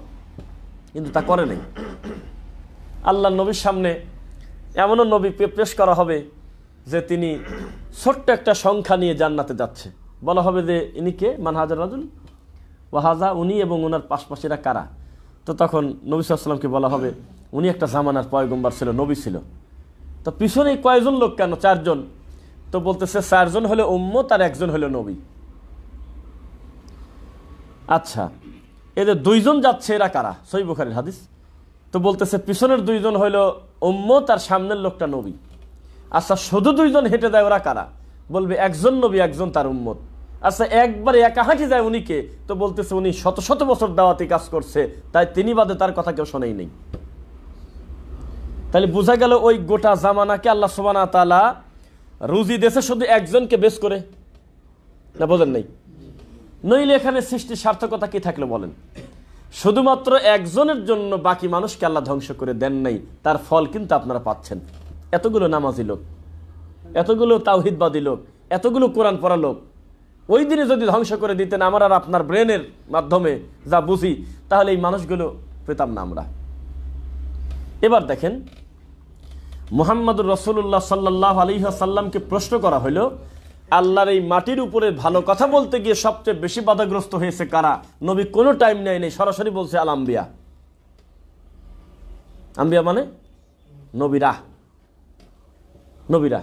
কিন্তু তা করে নেই। আল্লাহ নবীর সামনে এমনও নবী পেশ করা হবে যে তিনি ছোট্ট একটা সংখ্যা নিয়ে জান্নাতে যাচ্ছে, বলা হবে যে ইনি কে? মান হাজার রাজুল ওয়াহাজা, উনি এবং ওনার পাশপাশিরা কারা? তো তখন নবী সাল্লাল্লাহু আলাইহি ওয়াসাল্লামকে বলা হবে উনি একটা জামানার পয়গম্বর ছিল, নবী ছিল। তো পিছনে কয়জন লোক কেন? 4 জন। তো বলতেছে 4 জন হলো উম্মত আর 1 জন হলো নবী। আচ্ছা, এদের 2 জন যাচ্ছে, এরা কারা? সহিহ বুখারীর হাদিস। তো বলতেছে পিছনের 2 জন হলো উম্মত আর সামনের লোকটা নবী। আচ্ছা, শুধু 2 জন হেঁটে যায়, ওরা কারা? বলবে 1 জন নবী, 1 জন তার উম্মত। আচ্ছা, একবারে একা হাঁটি যায় উনি কে? তো বলতেছে উনি শত শত বছর দাওয়াতি কাজ করছে, তাই তিনি বাদে তার কথা কেউ শোনেই নেই। তাহলে বোঝা গেল ওই গোটা জামানাকে আল্লাহ সুবহানাহু ওয়া তাআলা রুজি দেশে শুধু 1 জনকে বেশ করে, না বোঝেন নাই? নইলে এখানে সৃষ্টির সার্থকতা কি থাকলো বলেন? শুধুমাত্র 1 জনের জন্য বাকি মানুষকে আল্লাহ ধ্বংস করে দেন নাই, তার ফল কিন্তু আপনারা পাচ্ছেন। এতগুলো নামাজি লোক, এতগুলো তাওহীদবাদী লোক, এতগুলো কোরআন পড়া লোক, ওই দিনে যদি ধ্বংস করে দিতেন আমার আর আপনার ব্রেনের মাধ্যমে যা বুঝি, তাহলে এই মানুষগুলো পেতাম না আমরা। এবার দেখেন, মুহাম্মদুর রাসূলুল্লাহ সাল্লাল্লাহু আলাইহি ওয়াসাল্লামকে প্রশ্ন করা হলো, আল্লাহর এই মাটির উপরে ভালো কথা বলতে গিয়ে সবচেয়ে বেশি বাধাগ্রস্ত হয়েছে কারা? নবী কোনো টাইম নেয় নেই, সরাসরি বলছে আল আম্বিয়া। আম্বিয়া মানে নবীরা, নবীরা।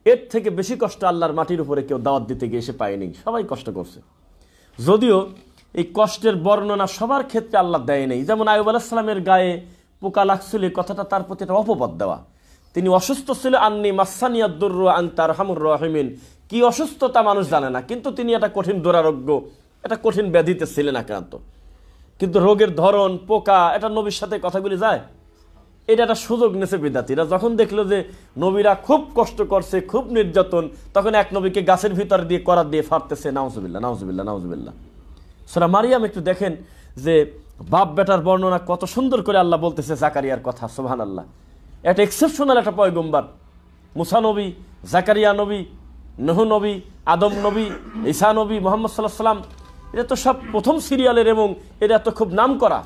এর থেকে বেশি কষ্ট আল্লাহর মাটির উপরে কেউ দাওয়াত দিতে গিয়ে এসে পায়নি, সবাই কষ্ট করছে। যদিও এই কষ্টের বর্ণনা সবার ক্ষেত্রে আল্লাহ দেয় নেই। যেমন আইয়ুব আলাইহিস সালামের গায়ে পোকা লাগছিল, কথাটা তার প্রতি একটা অপবাদ দেওয়া। তিনি অসুস্থ ছিল, আন্নি মাসানিয়াদ দুররু আনতা আরহামুর রাহিমিন, কি অসুস্থতা মানুষ জানে না, কিন্তু তিনি একটা কঠিন দুরারোগ্য, একটা কঠিন ব্যাধিতে ছিলেন আক্রান্ত। কিন্তু রোগের ধরন, পোকা, এটা নবীর সাথে কথাগুলি যায়। এটা একটা সুযোগ নিয়েছে বিদাতিরা। যখন দেখলো যে নবীরা খুব কষ্ট করছে, খুব নির্যাতন, তখন এক নবীকে গাছের ভিতর দিয়ে করাত দিয়ে ফাড়তেছে। নাউজুবিল্লাহ, নাউজুবিল্লাহ, নাউজুবিল্লাহ। সূরা মারিয়াম একটু দেখেন যে বাপ বেটার বর্ণনা কত সুন্দর করে আল্লাহ বলতেছে জাকারিয়ার কথা। সুবহানাল্লাহ, এটা এক্সেপশনাল একটা পয়গম্বর। মুসা নবী, জাকারিয়া নবী, নূহ নবী, আদম নবী, ঈসা নবী, মুহাম্মদ সাল্লাল্লাহু আলাইহি ওয়াসাল্লাম, এটা তো সব প্রথম সিরিয়ালের এবং এটা তো খুব নাম করা।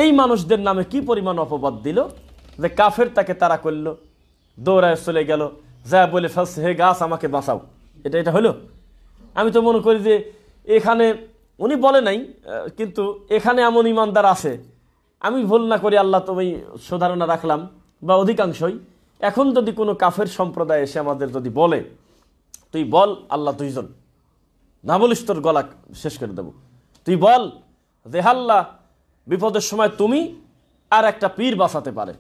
এই মানুষদের নামে কি পরিমাণ অপবাদ দিল যে কাফের তাকে তাড়া করলো, দৌড়ায় চলে গেল, যা বলে ফেলছে হে গাছ আমাকে বাঁচাও। এটা হলো? আমি তো মনে করি যে এখানে উনি বলে নাই, কিন্তু এখানে এমন ইমানদার আছে, আমি ভুল না করি আল্লাহ তুমি সুধারণা রাখলাম, বা অধিকাংশই এখন যদি কোনো কাফের সম্প্রদায় এসে আমাদের যদি বলে তুই বল আল্লাহ দুইজন, না বলিস তোর গলা শেষ করে দেব, তুই বল যে আল্লাহ বিপদের সময় তুমি আর একটা পীর বাঁচাতে পারে,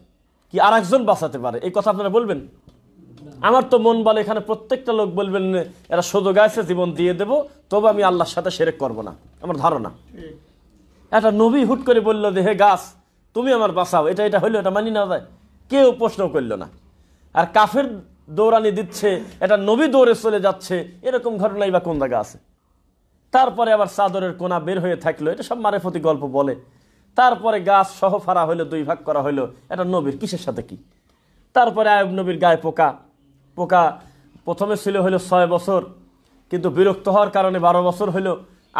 কি আর একজন বাঁচাতে পারে, এই কথা আপনারা বলবেন? আমার তো মন বলে এখানে প্রত্যেকটা লোক বলবেন এরা সুযোগ আছে জীবন দিয়ে দেব, তবে আমি আল্লাহর সাথে শিরক করব না, আমার ধারণা। একটা নবী হুট করে বললো যে হে গাছ তুমি আমার বাঁচাও, এটা হইলো? এটা মানি না যায়? কেউ প্রশ্ন করলো না। আর কাফের দৌড়ানি দিচ্ছে, এটা নবী দৌড়ে চলে যাচ্ছে, এরকম ঘটনাই বা কোন জায়গা আছে? তারপরে আবার চাদরের কোনা বের হয়ে থাকলো, এটা সব মারেফতি গল্প বলে। তারপরে গাছ সহ ফাড়া হইলো, 2 ভাগ করা হইলো, এটা নবীর কিসের সাথে কি? তারপরে আয়ুব নবীর গায়ে পোকা প্রথমে ছিল হইলো 6 বছর, কিন্তু বিরক্ত হওয়ার কারণে 12 বছর হইলো,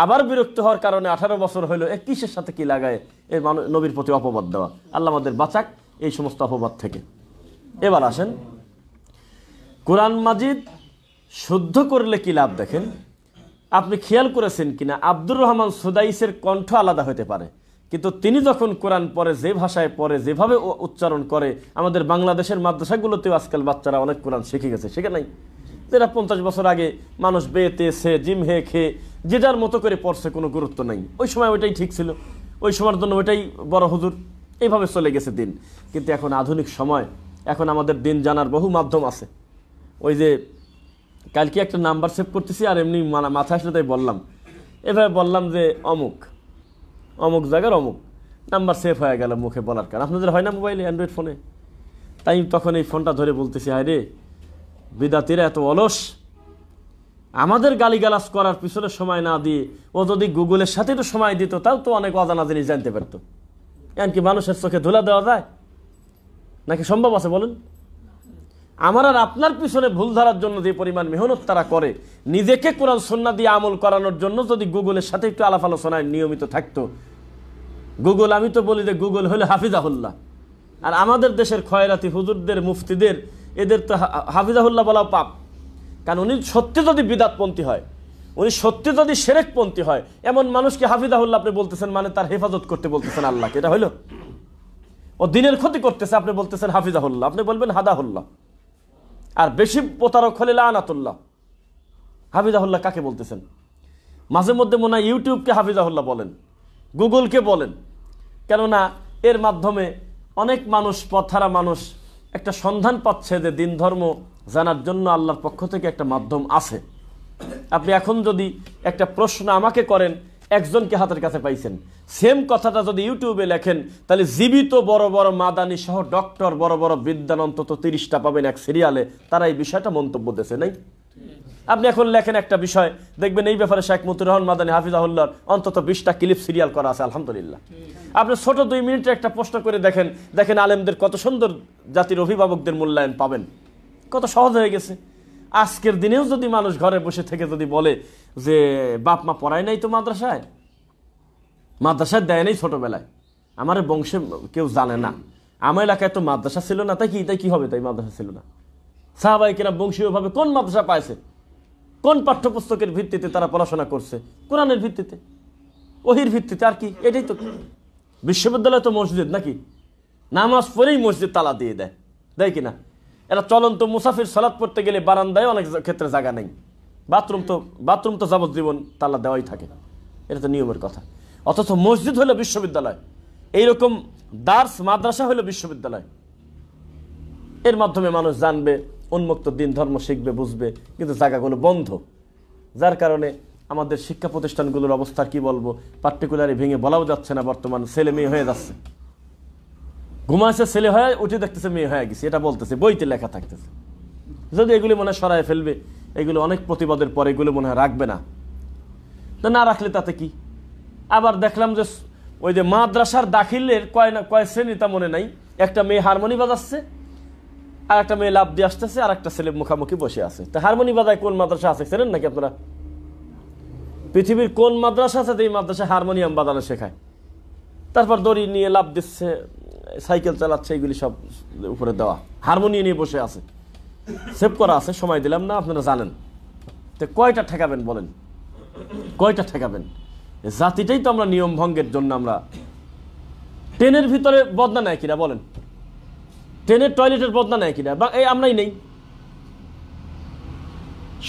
আবার বিরক্ত হওয়ার কারণে 18 বছর হইলো। এ কিসের সাথে কি লাগায় এই নবীর প্রতি অপবাদ দেওয়া? আল্লাহ আমাদের বাঁচাক এই সমস্ত অপবাদ থেকে। এবার আসেন, কোরআন মাজিদ শুদ্ধ করলে কি লাভ দেখেন। আপনি খেয়াল করেছেন কিনা, আব্দুর রহমান সুদাইসের কণ্ঠ আলাদা হতে পারে, কিন্তু তিনি যখন কোরআন পড়ে, যে ভাষায় পড়ে, যেভাবে উচ্চারণ করে, আমাদের বাংলাদেশের মাদ্রাসাগুলোতেও আজকাল বাচ্চারা অনেক কোরআন শিখে গেছে, শিখে নাই? যেটা 50 বছর আগে মানুষ বেতে সে জিম হে খেয়ে যে যার মতো করে পড়ছে, কোনো গুরুত্ব নাই। ওই সময় ওইটাই ঠিক ছিল, ওই সময়ের জন্য ওইটাই বড় হুজুর, এইভাবে চলে গেছে দিন। কিন্তু এখন আধুনিক সময়, এখন আমাদের দিন জানার বহু মাধ্যম আছে। ওই যে কালকে একটা নাম্বার সেভ করতেছি, আর এমনি মাথা আসলে তাই বললাম, এভাবে বললাম যে অমুক জায়গার অমুক, নাম্বার সেভ হয়ে গেল মুখে বলার কারণ। আপনাদের হয় না মোবাইলে, অ্যান্ড্রয়েড ফোনে? তাই তখন এই ফোনটা ধরে বলতেছি, হায় রে বিদাতিরা এত অলস, আমাদের গালিগালাজ করার পিছনে সময় না দিয়ে ও যদি গুগলের সাথে একটু সময় দিত, তাও তো অনেক অজানা জিনিস জানতে পারতো। এমনকি মানুষের চোখে ধুলা দেওয়া যায় নাকি? সম্ভব আছে বলুন? আমার আর আপনার পিছনে ভুল ধরার জন্য যে পরিমাণ মেহনত তারা করে, নিজেকে কোরআন সুন্নাহ দিয়ে আমল করানোর জন্য যদি গুগলের সাথে একটু আলাপ আলোচনায় নিয়মিত থাকতো। গুগল, আমি তো বলি যে গুগল হলো হাফিজাহুল্লাহ, আর আমাদের দেশের খয়রাতি হুজুরদের, মুফতিদের, এদের তো হাফিজাহুল্লাহ বলা পাপ। কারণ উনি সত্যি যদি বিদাতপন্থী হয়, উনি সত্যি যদি শিরকপন্থী হয়, এমন মানুষকে হাফিজাহুল্লাহ আপনি বলতেছেন, মানে তার হেফাজত করতে বলতেছেন আল্লাহকে, এটা হইলো? ও দিনের ক্ষতি করতেছে, আপনি বলতেছেন হাফিজাহুল্লাহ, আপনি বলবেন হাদাহুল্লাহ। আর বেশি প্রতারক হলে লানাতুল্লাহ। হাফিজাহুল্লাহ কাকে বলতেছেন? মাঝে মধ্যে মনে হয় ইউটিউবকে হাফিজাহুল্লাহ বলেন, গুগলকে বলেন, কেননা এর মাধ্যমে অনেক মানুষ, পথহারা মানুষ একটা সন্ধান পাচ্ছে যে দিন ধর্ম জানার জন্য আল্লাহর পক্ষ থেকে একটা মাধ্যম আছে। আপনি এখন যদি একটা প্রশ্ন আমাকে করেন, একজনকে হাতের কাছে পাইছেন, সেম কথাটা যদি ইউটিউবে লেখেন, তাহলে জীবিত বড় বড় মাদানি সহ ডক্টর, বড় বড় বিদ্যান অন্তত 30টা পাবেন এক সিরিয়ালে, তারা এই বিষয়টা মন্তব্য দিয়েছে নাই? আপনি এখন লেখেন একটা বিষয়, দেখবেন এই ব্যাপারে শেখ মতিউর রহমান মাদানী হাফিজাহুল্লাহর অন্তত 20টা ক্লিপ সিরিয়াল করা আছে, আলহামদুলিল্লাহ। আপনি ছোট 2 মিনিটের একটা প্রশ্ন করে দেখেন আলেমদের কত সুন্দর, জাতির অভিভাবকদের মূল্যায়ন পাবেন, কত সহজ হয়ে গেছে। আজকের দিনেও যদি মানুষ ঘরে বসে থেকে যদি বলে যে বাপ মা পড়ায় নাই তো মাদ্রাসায় দেয় নাই ছোটবেলায়, আমার বংশে কেউ জানে না, আমার এলাকায় তো মাদ্রাসা ছিল না, তাই কি হবে? তাই মাদ্রাসা ছিল না। সাহাবায়ে কেরাম বংশীয়ভাবে কোন মাদ্রাসা পাইছে? কোন পাঠ্যপুস্তকের ভিত্তিতে তারা পড়াশোনা করছে? কোরআনের ভিত্তিতে, ওহির ভিত্তিতে। আর কি? এটাই তো বিশ্ববিদ্যালয়, তো মসজিদ নাকি? নামাজ পড়েই মসজিদ তালা দিয়ে দেয় কিনা? এরা চলন্ত মুসাফির সালাত পড়তে গেলে বারান্দায় অনেক ক্ষেত্রে জায়গা নেই, বাথরুম তো যাবজ্জীবন তালা দেওয়াই থাকে, এটা তো নিয়মের কথা। অথচ মসজিদ হলো বিশ্ববিদ্যালয়, এইরকম দার্স মাদ্রাসা হলো বিশ্ববিদ্যালয়। এর মাধ্যমে মানুষ জানবে, উন্মুক্ত দিন ধর্ম শিখবে, বুঝবে, কিন্তু জায়গাগুলো বন্ধ, যার কারণে আমাদের শিক্ষা প্রতিষ্ঠানগুলোর অবস্থা কি বলবো, পার্টিকুলারলি ভেঙে বলাও যাচ্ছে না। বর্তমান ছেলে মেয়ে হয়ে যাচ্ছে, ঘুমাইছে ছেলে হয়ে উঠে দেখতেছে মেয়ে হয়ে গেছে, এটা বলতেছে, বইতে লেখা থাকতেছে। যদি এগুলি মনে হয় সরায় ফেলবে, এগুলো অনেক প্রতিবাদের পরে এগুলো মনে হয় রাখবে না, তো না রাখলে তাতে কি। আবার দেখলাম যে ওই যে মাদ্রাসার দাখিলের কয় শ্রেণী তা মনে নাই, একটা মেয়ে হারমোনি বাজাচ্ছে, আর একটা মেয়ে লাভ দিয়ে আসতেছে, আর একটা ছেলে মুখামুখি বসে আছে। তা হারমোনি বাজায় কোন মাদ্রাসা আছে চেনেন নাকি আপনারা? পৃথিবীর কোন মাদ্রাসা আছে এই মাদ্রাসা হারমোনিয়াম বাজানো শেখায়? তারপর দড়ি নিয়ে লাভ দিচ্ছে, সাইকেল চালাচ্ছে, এগুলি সব উপরে দেওয়া, হারমোনিয়াম নিয়ে বসে আছে, সেভ করা আছে, সময় দিলাম না, আপনারা জানেন। তো কয়টা ঠেকাবেন বলেন, কয়টা ঠেকাবেন? জাতিটাই তো আমরা নিয়ম ভঙ্গের জন্য আমরা। ট্রেনের ভিতরে বদনা নেয় কিনা বলেন, ট্রেনের টয়লেটের বদনা নেয় কিনা? বা এই আমরাই নেই।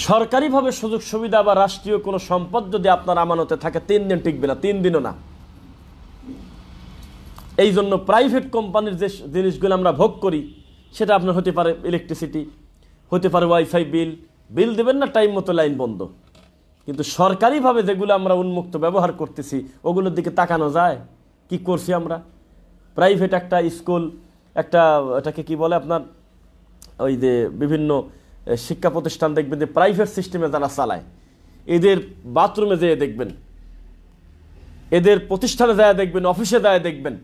সরকারিভাবে সুযোগ সুবিধা বা রাষ্ট্রীয় কোনো সম্পদ যদি আপনার আমানতে থাকে 3 দিন টিকবে না, 3 দিনও না। এই জন্য প্রাইভেট কোম্পানির যে জিনিসগুলো আমরা ভোগ করি, সেটা আপনার হতে পারে ইলেকট্রিসিটি, হতে পারে ওয়াইফাই বিল দেবেন না টাইম মতো, লাইন বন্ধ। কিন্তু সরকারিভাবে যেগুলো আমরা উন্মুক্ত ব্যবহার করতেছি, ওগুলোর দিকে তাকানো যায়? কি করছি আমরা? প্রাইভেট একটা স্কুল, একটা এটাকে কি বলে আপনার, ওই যে বিভিন্ন শিক্ষা প্রতিষ্ঠান দেখবেন যে প্রাইভেট সিস্টেমে যারা চালায়, এদের বাথরুমে যেয়ে দেখবেন, এদের প্রতিষ্ঠানে যায় দেখবেন, অফিসে যায় দেখবেন,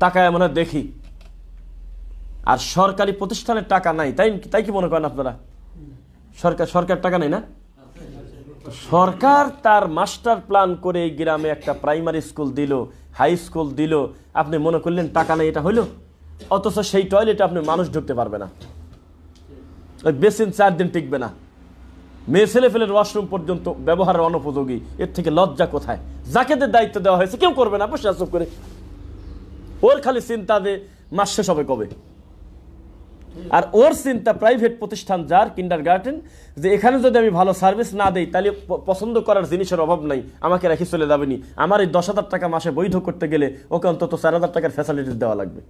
টাকায় মনে দেখি। আর সরকারি প্রতিষ্ঠানের টাকা নাই, তাই কি মনে করেন আপনারা? সরকার টাকা নেই না? সরকার তার মাস্টার প্ল্যান করে এই গ্রামে একটা প্রাইমারি স্কুল দিল, হাই স্কুল দিল, আপনি মনে করলেন টাকা নেই, এটা হইল? অথচ সেই টয়লেটে আপনি মানুষ ঢুকতে পারবে না, ওই বেসিন 4 দিন টিকবে না, মেয়ে ছেলে ফেলের ওয়াশরুম পর্যন্ত ব্যবহারের অনুপযোগী। এর থেকে লজ্জা কোথায়? যাকে দায়িত্ব দেওয়া হয়েছে কেউ করবে না, বসে চুপ করে। ওর খালি চিন্তা যে মাস শেষ হবে কবে, আর ওর চিন্তা প্রাইভেট প্রতিষ্ঠান যার কিন্ডারগার্টেন, যে এখানে যদি আমি ভালো সার্ভিস না দেই তাহলে পছন্দ করার জিনিসের অভাব নাই, আমাকে রেখে চলে যাবেনি। আমার এই 10,000 টাকা মাসে বৈধ করতে গেলে ওকে অন্তত 4,000 টাকার ফ্যাসিলিটিস দেওয়া লাগবে।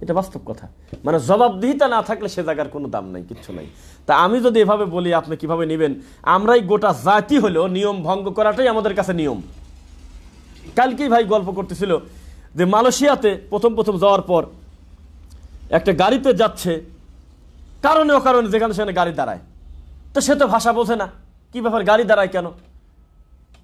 এটা বাস্তব কথা। মানে জবাবদিহিতা না থাকলে সে জায়গার কোনো দাম নাই, কিচ্ছু নাই। তা আমি যদি এভাবে বলি, আপনি কিভাবে নেবেন? আমরাই গোটা জাতি হলেও নিয়ম ভঙ্গ করাটাই আমাদের কাছে নিয়ম। কালকেই ভাই গল্প করতেছিল যে মালয়েশিয়াতে প্রথম যাওয়ার পর একটা গাড়িতে যাচ্ছে, কারণে অকারণে যেখানে সেখানে গাড়ি দাঁড়ায়। তো সে তো ভাষা বোঝে না, কি ব্যাপার গাড়ি দাঁড়ায় কেন,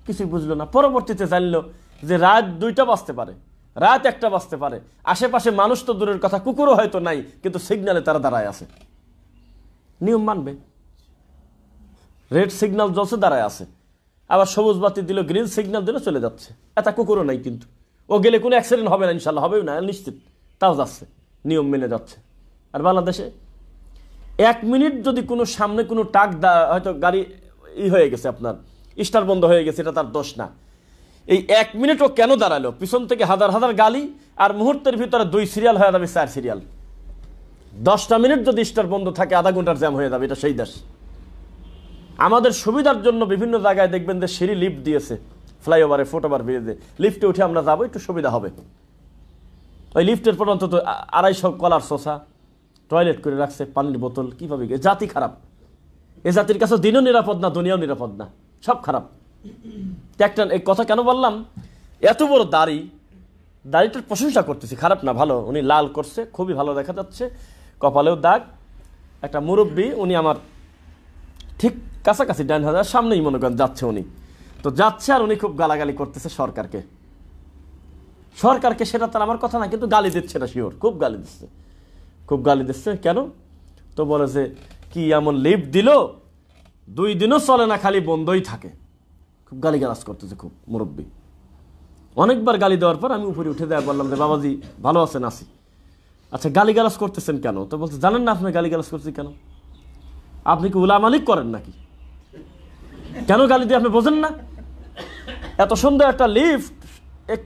কিছুই বুঝলো না। পরবর্তীতে জানলো যে রাত 2টা বাজতে পারে, রাত 1টা বাজতে পারে, আশেপাশে মানুষ তো দূরের কথা, কুকুরও হয়তো নাই, কিন্তু সিগন্যালে তারা দাঁড়ায় আছে। নিয়ম মানবে? রেড সিগন্যাল জ্বলছে, দাঁড়ায় আছে, আবার সবুজ বাতি দিল, গ্রিন সিগন্যাল দিল, চলে যাচ্ছে। এত কুকুরও নাই, কিন্তু ও গেলে কোনো অ্যাক্সিডেন্ট হবে না, ইনশাল্লাহ হবেও না নিশ্চিত, তাও যাচ্ছে, নিয়ম মেনে যাচ্ছে। আর বাংলাদেশে 1 মিনিট যদি কোনো সামনে কোনো টাক হয়তো গাড়ি হয়ে গেছে, আপনার স্টার বন্ধ হয়ে গেছে, এটা তার দোষ না। এই 1 মিনিটও কেন দাঁড়ালো? পিছন থেকে হাজার হাজার গালি, আর মুহূর্তের ভিতরে 2 সিরিয়াল হয়ে যাবে, 4 সিরিয়াল। 10টা মিনিট যদি স্টার বন্ধ থাকে, আধা ঘন্টার জ্যাম হয়ে যাবে। এটা সেই দেশ। আমাদের সুবিধার জন্য বিভিন্ন জায়গায় দেখবেন যে সিঁড়ি লিফট দিয়েছে, ফ্লাইওভারে, ফুটওভার ব্রিজে, লিফটে উঠে আমরা যাবো, একটু সুবিধা হবে। ওই লিফটের পর অন্তত 250 কলার শোষা টয়লেট করে রাখছে, পানির বোতল। কিভাবে? জাতি খারাপ। এ জাতির কাছে দিনও নিরাপদ না, দুনিয়াও নিরাপদ না, সব খারাপ। একটা এই কথা কেন বললাম? এত বড় দাড়িটার প্রশংসা করতেছি, খারাপ না, ভালো। উনি লাল করছে, খুবই ভালো দেখা যাচ্ছে, কপালেও দাগ। একটা মুরব্বী, উনি আমার ঠিক কাছাকাছি, ডান হাজার সামনেই মনে করেন যাচ্ছে, উনি তো যাচ্ছে, আর উনি খুব গালাগালি করতেছে সরকারকে। সেটা তার আমার কথা না, কিন্তু গালি দিচ্ছে না, শিওর খুব গালি দিচ্ছে। কেন? তো বলে যে কি এমন লিফট দিল, 2 দিনও চলে না, খালি বন্ধই থাকে। খুব গালিগালাজ করতেছে, খুব মুরব্বী। অনেকবার গালি দেওয়ার পর আমি উপরে উঠে দেওয়া বললাম যে বাবাজি ভালো আছেন? আছি। আচ্ছা গালিগালাজ করতেছেন কেন? তো বলছে জানেন না আপনি গালিগালাজ করছেন কেন? আপনি কি উলা মালিক করেন নাকি? কেন গালি দিয়ে আপনি বোঝেন না? এত সুন্দর একটা লিফট,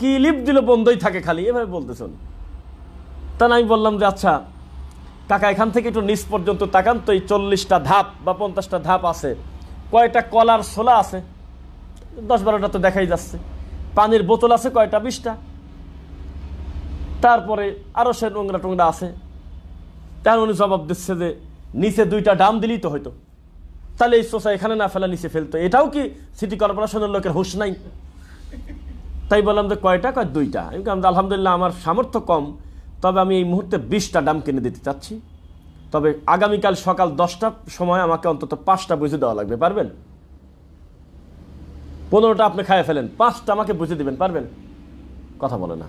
কি লিফট দিল, বন্ধই থাকে খালি, এভাবে বলতেছেন। তা আমি বললাম যে আচ্ছা কাকা, এখান থেকে একটু নিচ পর্যন্ত তাকান তো, এই 40টা ধাপ বা 50টা ধাপ আছে, কয়টা কলার ছোলা আছে? 10-12টা তো দেখাই যাচ্ছে। পানির বোতল আছে কয়টা? 20টা। তারপরে আরো সে নোংরা টোংরা আছে। তার উনি জবাব দিচ্ছে যে নিচে 2টা ডাম দিলেই তো হয়তো, তাহলে এই সোসা এখানে না ফেলা নিচে ফেলতো। এটাও কি সিটি কর্পোরেশনের লোকের হুঁশ নাই? তাই বললাম যে কয়টা? কয় 2টা। আমি বললাম আলহামদুলিল্লাহ আমার সামর্থ্য কম, তবে আমি এই মুহূর্তে 20টা ডাম কিনে দিতে চাচ্ছি, তবে আগামীকাল সকাল 10টার সময় আমাকে অন্তত 5টা বুঝে দেওয়া লাগবে, পারবেন? 15টা আপনি খাইয়ে ফেলেন, 5টা আমাকে বুঝে দিবেন, পারবেন? কথা বলে না।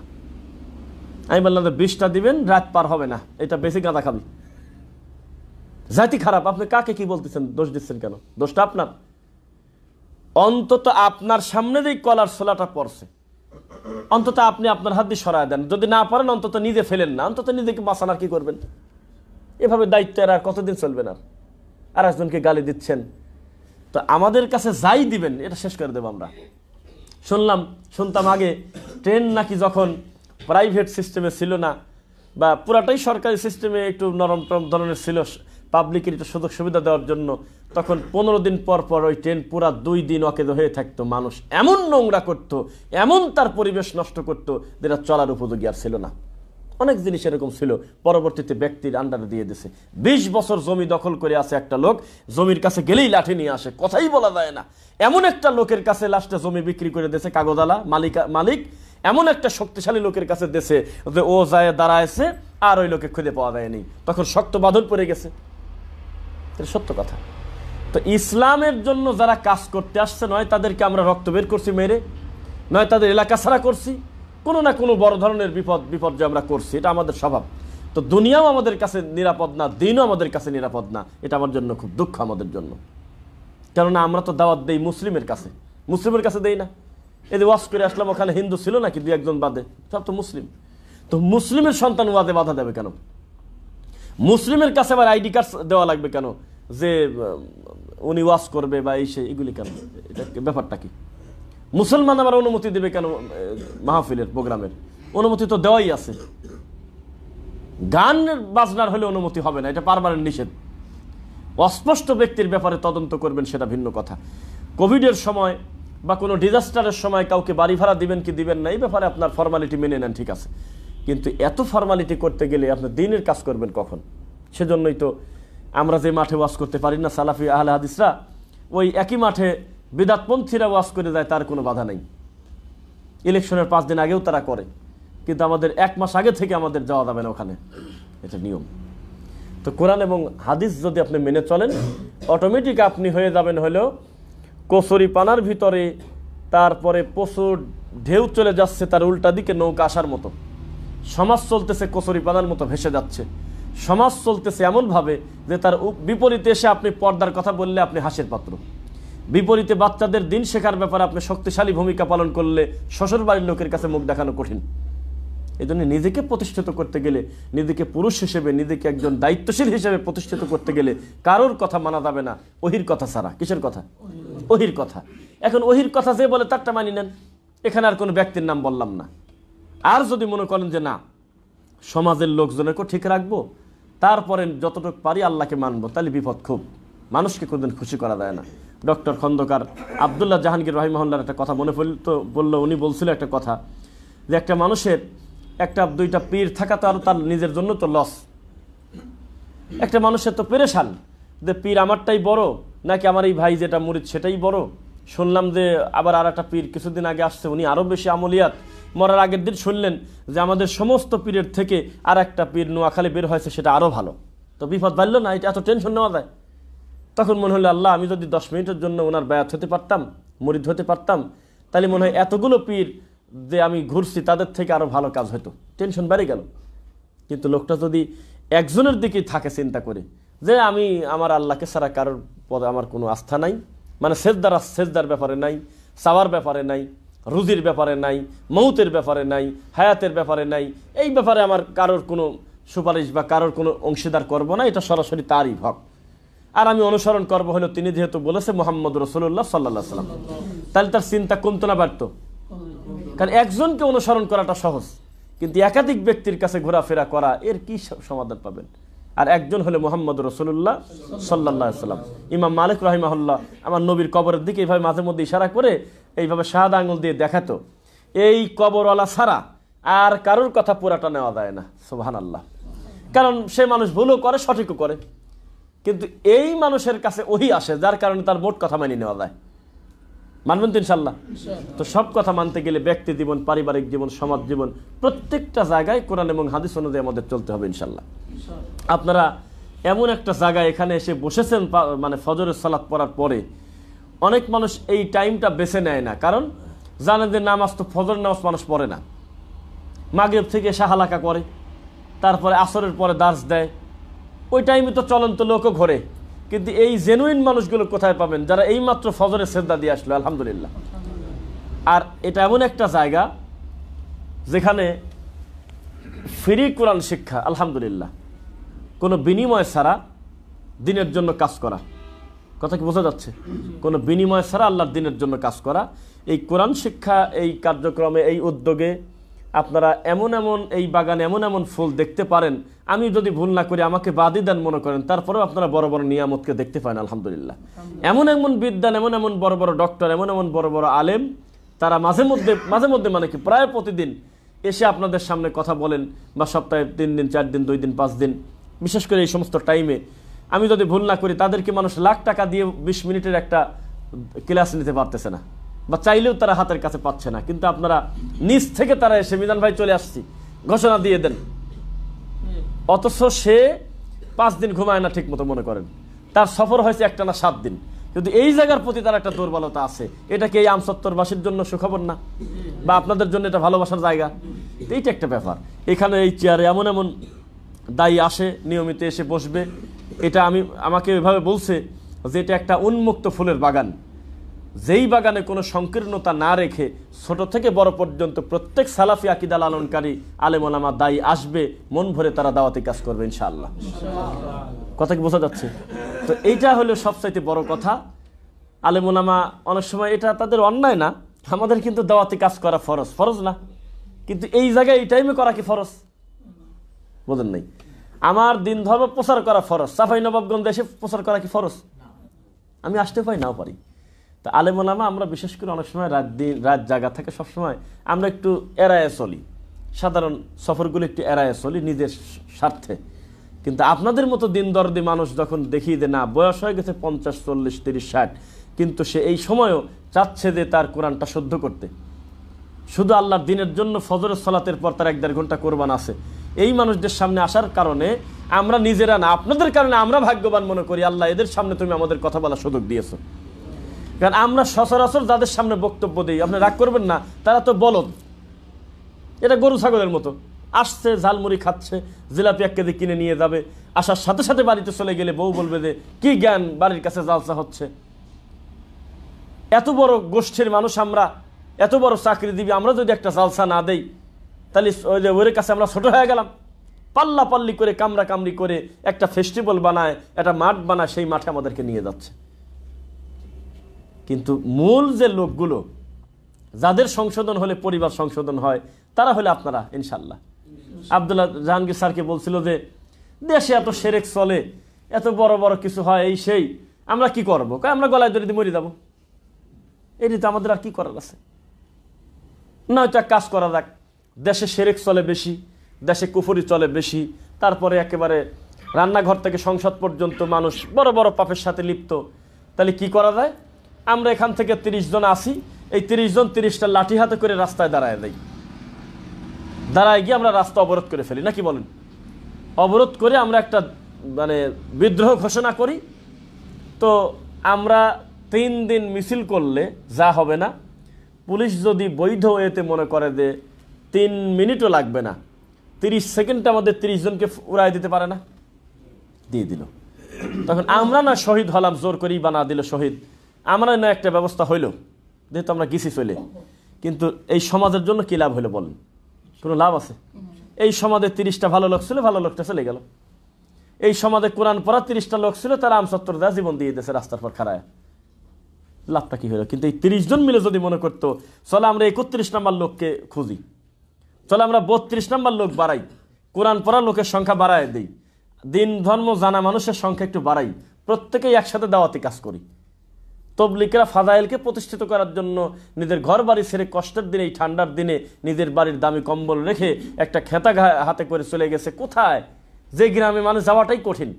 আমি বললাম যে 20টা দিবেন, রাত পার হবে না, এটা বেশি গাঁদা খাবি। জাতি খারাপ, আপনি কাকে কি বলতেছেন, দোষ দিচ্ছেন কেন? দোষটা আপনার। অন্তত আপনার সামনে যে কলার ছোলাটা পড়ছে, অন্তত আপনি আপনার হাত দিয়ে সরায় দেন। যদি না পারেন অন্তত নিজে ফেলেন না, অন্তত নিজেকে বাঁচানোর কি করবেন? এভাবে দায়িত্ব আর কতদিন চলবেন? আর একজনকে গালি দিচ্ছেন। তো আমাদের কাছে যাই দিবেন এটা শেষ করে দেবো আমরা। শুনতাম আগে ট্রেন নাকি যখন প্রাইভেট সিস্টেমে ছিল না, বা পুরাটাই সরকারি সিস্টেমে একটু নরম ধরনের ছিল, পাবলিকের একটু সুযোগ সুবিধা দেওয়ার জন্য, তখন 15 দিন পর পর ওই ট্রেন পুরা 2 দিন অকেজ হয়ে থাকতো। মানুষ এমন নোংরা করতো, এমন তার পরিবেশ নষ্ট করতো, যেটা চলার উপযোগী আর ছিল না। অনেক জিনিস এরকম ছিল, পরবর্তীতে ব্যক্তির আন্ডারে দিয়ে দিছে। 20 বছর জমি দখল করে আছে একটা লোক, জমির কাছে গেলেই লাঠি নিয়ে আসে, কথাই বলা যায় না। এমন একটা লোকের কাছে লাস্টে জমি বিক্রি করে দিয়েছে, কাগজালা মালিক এমন একটা শক্তিশালী লোকের কাছে দেশে যে ও যায় দাঁড়ায়ছে, আর ওই লোকে খুঁজে পাওয়া যায়নি, তখন শক্ত বাঁধন পড়ে গেছে। সত্য কথা। তো ইসলামের জন্য যারা কাজ করতে আসছে, নয় তাদেরকে আমরা রক্ত বের করছি মেরে, নয় তাদের এলাকা ছাড়া করছি, কোনো না কোনো বড় ধরনের বিপর্যয় আমরা করছি, এটা আমাদের স্বভাব। তো দুনিয়াও আমাদের কাছে নিরাপদ না, দিনও আমাদের কাছে নিরাপদ না, এটা আমার জন্য খুব দুঃখ আমাদের জন্য। কেননা আমরা তো দাওয়াত দেই মুসলিমের কাছে দেই না। এই যে ওয়াজ করে আসলাম, ওখানে হিন্দু ছিল নাকি 2-1 বাদে, সব তো মুসলিম। তো মুসলিমের সন্তান ওয়াজে বাধা দেবে কেন? মুসলিমের কাছে আবার আইডি কার্ড দেওয়া লাগবে কেন যে উনি ওয়াজ করবে বা এগুলি কেন? এটা ব্যাপারটা কি? মুসলমান আবার অনুমতি দেবে কেন মাহফিলের প্রোগ্রামের? অনুমতি তো দেওয়াই আছে। গান বাজনার হলে অনুমতি হবে না, এটা পার্মানেন্ট নিষেধ। অস্পষ্ট ব্যক্তির ব্যাপারে তদন্ত করবেন, সেটা ভিন্ন কথা। কোভিডের সময় বা কোনো ডিজাস্টারের সময় কাউকে বাড়ি ভাড়া দিবেন কি দিবেন না, এই ব্যাপারে আপনার ফর্মালিটি মেনে নেন, ঠিক আছে, কিন্তু এত ফর্মালিটি করতে গেলে আপনি দিনের কাজ করবেন কখন? সেজন্যই তো আমরা যে মাঠে ওয়াজ করতে পারি না, সালাফি আহলে হাদিসরা ওই একই মাঠে বিদাতপন্থীরা ওয়াজ করে যায়, তার কোনো বাধা নেই। ইলেকশনের 5 দিন আগেও তারা করে, কিন্তু আমাদের 1 মাস আগে থেকে আমাদের যাওয়া যাবে না ওখানে, এটা নিয়ম। তো কোরআন এবং হাদিস যদি আপনি মেনে চলেন, অটোমেটিক আপনি হয়ে যাবেন হলো কচুরি পানার ভিতরে, তারপরে প্রচুর ঢেউ চলে যাচ্ছে তার উল্টা দিকে নৌকা আসার মতো। সমাজ চলতেছে কচুরি পানার মতো ভেসে যাচ্ছে, সমাজ চলতেছে এমনভাবে যে তার বিপরীতে এসে আপনি পর্দার কথা বললে আপনি হাসির পাত্র, বিপরীতে বাচ্চাদের দিন শেখার ব্যাপারে আপনি শক্তিশালী ভূমিকা পালন করলে শ্বশুর বাড়ির লোকের কাছে মুখ দেখানো কঠিন। এই জন্য নিজেকে প্রতিষ্ঠিত করতে গেলে, নিজেকে পুরুষ হিসেবে, নিজেকে একজন দায়িত্বশীল হিসেবে প্রতিষ্ঠিত করতে গেলে কারোর কথা মানা যাবে না, ওহির কথা ছাড়া। কিসের কথা? ওহির কথা। এখন ওহির কথা যে বলে তারটা মানি নেন, এখানে আর কোনো ব্যক্তির নাম বললাম না। আর যদি মনে করেন যে না, সমাজের লোকজনেরকেও ঠিক রাখবো, তারপরে যতটুকু পারি আল্লাহকে মানবো, তাহলে বিপদ খুব। মানুষকে কোনদিন খুশি করা যায় না। ডক্টর খন্দকার আব্দুল্লাহ জাহাঙ্গীর রাহিমাহুল্লাহর একটা কথা মনে বললো, উনি বলছিল একটা কথা, যে একটা মানুষের 1-2টা পীর থাকা তো আর তার নিজের জন্য তো লস। একটা মানুষের তো পেরেশান যে পীর আমারটাই বড় নাকি আমার এই ভাই যেটা মুরিদ সেটাই বড়। শুনলাম যে আবার আর একটা পীর কিছুদিন আগে আসছে, উনি আরো বেশি আমলিয়াত। মরার আগের দিন শুনলেন যে আমাদের সমস্ত পীরের থেকে আর একটা পীর নোয়াখালী বের হয়েছে, সেটা আরো ভালো। তো বিপদ বাড়লো না? এটা এত টেনশন নেওয়া যায়? তখন মনে হলো আল্লাহ, আমি যদি 10 মিনিটের জন্য ওনার বায়াত হতে পারতাম, মুরিদ হতে পারতাম, তাহলে মনে হয় এতগুলো পীর যে আমি ঘুরছি তাদের থেকে আরো ভালো কাজ হতো। টেনশন বেড়ে গেল। কিন্তু লোকটা যদি একজনের দিকে থাকে চিন্তা করে যে আমি আমার আল্লাহকে ছাড়া কারোর পদে আমার কোনো আস্থা নাই, মানে সেজদার ব্যাপারে নাই, চাওয়ার ব্যাপারে নাই, রুজির ব্যাপারে নাই, মৌতের ব্যাপারে নাই, হায়াতের ব্যাপারে নাই, এই ব্যাপারে আমার কারোর কোনো সুপারিশ বা কারোর কোনো অংশীদার করব না, এটা সরাসরি তারই হক। আর আমি অনুসরণ করবো হলো তিনি যেহেতু বলেছে মুহাম্মদ রাসূলুল্লাহ সাল্লাল্লাহু আলাইহি ওয়াসাল্লাম, তাহলে তার চিন্তা কমতো না বাড়তো? কারণ একজনকে অনুসরণ করাটা সহজ, কিন্তু একাধিক ব্যক্তির কাছে ঘোরাফেরা করা, এর কি সমাধান পাবেন? আর একজন হলে মুহাম্মদ রাসূলুল্লাহ সাল্লাল্লাহু আলাইহি ওয়াসাল্লাম। ইমাম মালিক রাহিমাহুল্লাহ আমার নবীর কবরের দিকে এইভাবে মাঝে মধ্যে ইশারা করে এইভাবে শাহাদা আঙুল দিয়ে দেখাতো, এই কবরওয়ালা ছাড়া আর কারোর কথা পুরাটা নেওয়া যায় না। সুবহানাল্লাহ। কারণ সে মানুষ ভুলও করে, সঠিকও করে। কিন্তু এই মানুষের কাছে ওহী আসে যার কারণে তার মোট কথা মানিয়ে নেওয়া যায়। মানবেন তো ইনশাল্লাহ? তো সব কথা মানতে গেলে ব্যক্তি জীবন, পারিবারিক জীবন, সমাজ জীবন, প্রত্যেকটা জায়গায় কোরআন এবং হাদিস অনুযায়ী আমাদের চলতে হবে ইনশাল্লাহ। আপনারা এমন একটা জায়গায় এখানে এসে বসেছেন, মানে ফজরের সালাত পড়ার পরে অনেক মানুষ এই টাইমটা বেছে নেয় না, কারণ জানে যে নামাজ তো ফজর নামাজ মানুষ পড়ে না, মাগরিব থেকে শাহালাকা করে, তারপরে আসরের পরে দার্স দেয়, ওই টাইমে তো চলন্ত লোকও ঘোরে। কিন্তু এই জেনুইন মানুষগুলো কোথায় পাবেন যারা এইমাত্র ফজরের সেজদা দিয়ে আসলো? আলহামদুলিল্লাহ। আর এটা এমন একটা জায়গা যেখানে ফ্রি কোরআন শিক্ষা, আলহামদুলিল্লাহ, কোনো বিনিময় ছাড়া দিনের জন্য কাজ করা। কথা কি বোঝা যাচ্ছে? কোনো বিনিময় ছাড়া আল্লাহর দিনের জন্য কাজ করা। এই কোরআন শিক্ষা, এই কার্যক্রমে, এই উদ্যোগে আপনারা এমন এমন এই বাগানে এমন এমন ফুল দেখতে পারেন, আমি যদি ভুল না করি আমাকে বাদই দেন মনে করেন, তারপরেও আপনারা বড় বড় নিয়ামতকে দেখতে পান আলহামদুলিল্লাহ। এমন এমন বিদ্যান, এমন এমন বড় বড় ডক্টর, এমন এমন বড় বড় আলেম, তারা মাঝে মধ্যে মানে কি প্রায় প্রতিদিন এসে আপনাদের সামনে কথা বলেন, বা সপ্তাহে 3 দিন 4 দিন 2 দিন 5 দিন, বিশেষ করে এই সমস্ত টাইমে আমি যদি ভুল না করি তাদেরকে মানুষ লাখ টাকা দিয়ে 20 মিনিটের একটা ক্লাস নিতে পারতেছে না, বা চাইলেও তারা হাতের কাছে পাচ্ছে না। কিন্তু আপনারা নিজ থেকে তারা এসে মিজান ভাই চলে আসছি ঘোষণা দিয়ে দেন, অথচ সে 5 দিন ঘুমায় না ঠিক মতো, মনে করেন তার সফর হয়েছে একটানা 7 দিন, কিন্তু এই জায়গার প্রতি তার একটা দুর্বলতা আছে। এটা কি এই আমসত্তরবাসীর জন্য সুখবর না? বা আপনাদের জন্য এটা ভালোবাসার জায়গা? এইটা একটা ব্যাপার। এখানে এই চেয়ারে এমন এমন দায়ী আসে, নিয়মিত এসে বসবে। এটা আমাকে এভাবে বলছে যে এটা একটা উন্মুক্ত ফুলের বাগান, যেই বাগানে কোনো সংকীর্ণতা না রেখে ছোট থেকে বড় পর্যন্ত প্রত্যেক সালাফি আকীদা লালনকারী আলেম ওলামা দায়ী আসবে, মন ভরে তারা দাওয়াতি কাজ করবে ইনশাআল্লাহ। কথা কি বোঝা যাচ্ছে? তো এইটা হলো সবচাইতে বড় কথা। আলেম ওলামা অনেক সময় এটা তাদের অন্যায় না, আমাদের কিন্তু দাওয়াতি কাজ করা ফরজ না, কিন্তু এই জায়গায় এই টাইমে করা কি ফরজ? বোঝেন নাই? আমার দিন ধর্ম প্রচার করা ফরজ, সাফাই নবাবগঞ্জে এসে প্রচার করা কি ফরজ? আমি আসতে পারি, নাও পারি। তো আলেম ওলামা আমরা বিশেষ করে অনেক সময় রাত জাগা থাকে, সবসময় আমরা একটু এড়ায়ে চলি, সাধারণ সফরগুলো একটু এড়ায়ে চলি নিজের স্বার্থে। কিন্তু আপনাদের মতো দিন দরদি মানুষ যখন দেখিয়ে দেয় না, বয়স হয়ে গেছে 50, 40, 30, 60, কিন্তু সে এই সময়ও চাচ্ছে যে তার কোরআনটা শুদ্ধ করতে, শুধু আল্লাহর দিনের জন্য ফজরের সালাতের পর তার 1-1.5 ঘন্টা কোরবান আছে, এই মানুষদের সামনে আসার কারণে আমরা নিজেরা না, আপনাদের কারণে আমরা ভাগ্যবান মনে করি। আল্লাহ এদের সামনে তুমি আমাদের কথা বলার সুযোগ দিয়েছো। কারণ আমরা সচরাচর যাদের সামনে বক্তব্য দিই, আপনি রাগ করবেন না, তারা তো বলদ, এটা গরু ছাগলের মতো আসছে, ঝালমুড়ি খাচ্ছে, জিলাপি 1 কেজি কিনে নিয়ে যাবে, আসার সাথে সাথে বাড়িতে চলে গেলে বউ বলবে যে কি জ্ঞান, বাড়ির কাছে জালসা হচ্ছে। এত বড় গোষ্ঠীর মানুষ আমরা, এত বড় চাকরিজীবী, আমরা যদি একটা জালসা না দেই তাহলে ওর কাছে আমরা ছোট হয়ে গেলাম। পাল্লা পাল্লি করে, কামড়া কামড়ি করে একটা ফেস্টিভ্যাল বানায়, একটা মাঠ বানায়, সেই মাঠে আমাদেরকে নিয়ে যাচ্ছে। কিন্তু মূল যে লোকগুলো যাদের সংশোধন হলে পরিবার সংশোধন হয়, তারা হলে আপনারা ইনশাল্লাহ। আব্দুল্লাহ জাহাঙ্গীর স্যারকে বলছিল যে দেশে এত সেরেক চলে, এত বড় বড় কিছু হয়, এই সেই, আমরা কি করবো? আমরা গলায় দড়ি দিয়ে মরে যাবো, এটি তো আমাদের আর কি করার আছে? নয়তো এক কাজ করা যাক, দেশে সেরেক চলে বেশি, দেশে কুফরি চলে বেশি, তারপরে একেবারে রান্নাঘর থেকে সংসদ পর্যন্ত মানুষ বড় বড় পাপের সাথে লিপ্ত। তাহলে কি করা যায়? আমরা এখান থেকে 30 জন আসি, এই 30 জন 30টা লাঠি হাতে করে রাস্তায় দাঁড়ায় দেয়, দাঁড়ায় গিয়ে আমরা রাস্তা অবরোধ করে ফেলি, নাকি বলেন? অবরোধ করে আমরা একটা মানে বিদ্রোহ ঘোষণা করি। তো আমরা 3 দিন মিছিল করলে যা হবে না, পুলিশ যদি বৈধ এতে মনে করে যে 3 মিনিটও লাগবে না, 30 সেকেন্ডে আমাদের 30 জনকে উড়াই দিতে পারে না? দিয়ে দিল। তখন আমরা না শহীদ হলাম, জোর করেই বানা দিল শহীদ, আমরা না একটা ব্যবস্থা হইল, যেহেতু আমরা গেছি চলে। কিন্তু এই সমাজের জন্য কি লাভ হইলো বলেন? কোনো লাভ আছে? এই সমাজে 30টা ভালো লোক ছিল, ভালো লোকটা চলে গেল। এই সমাজে কোরআন পড়া 30টা লোক ছিল, তারা আমসত্তর দেওয়া জীবন দিয়ে দিয়েছে রাস্তার পর খাড়ায়, লাভটা কি হলো? কিন্তু এই 30 জন মিলে যদি মনে করতো চলে আমরা 31 নম্বর লোককে খুঁজি, চলে আমরা 32 নম্বর লোক বাড়াই, কোরআন পড়া লোকের সংখ্যা বাড়ায় দিই, দিন ধর্ম জানা মানুষের সংখ্যা একটু বাড়াই, প্রত্যেকেই একসাথে দাওয়াতি কাজ করি, তবলিগরা ফাজাইলকে প্রতিষ্ঠিত করার জন্য নিজের ঘর বাড়ি ছেড়ে কষ্টের দিনে, এই ঠান্ডার দিনে নিজের বাড়ির দামি কম্বল রেখে একটা খেতা হাতে করে চলে গেছে কোথায়? যে গ্রামে মানুষ যাওয়াটাই কঠিন,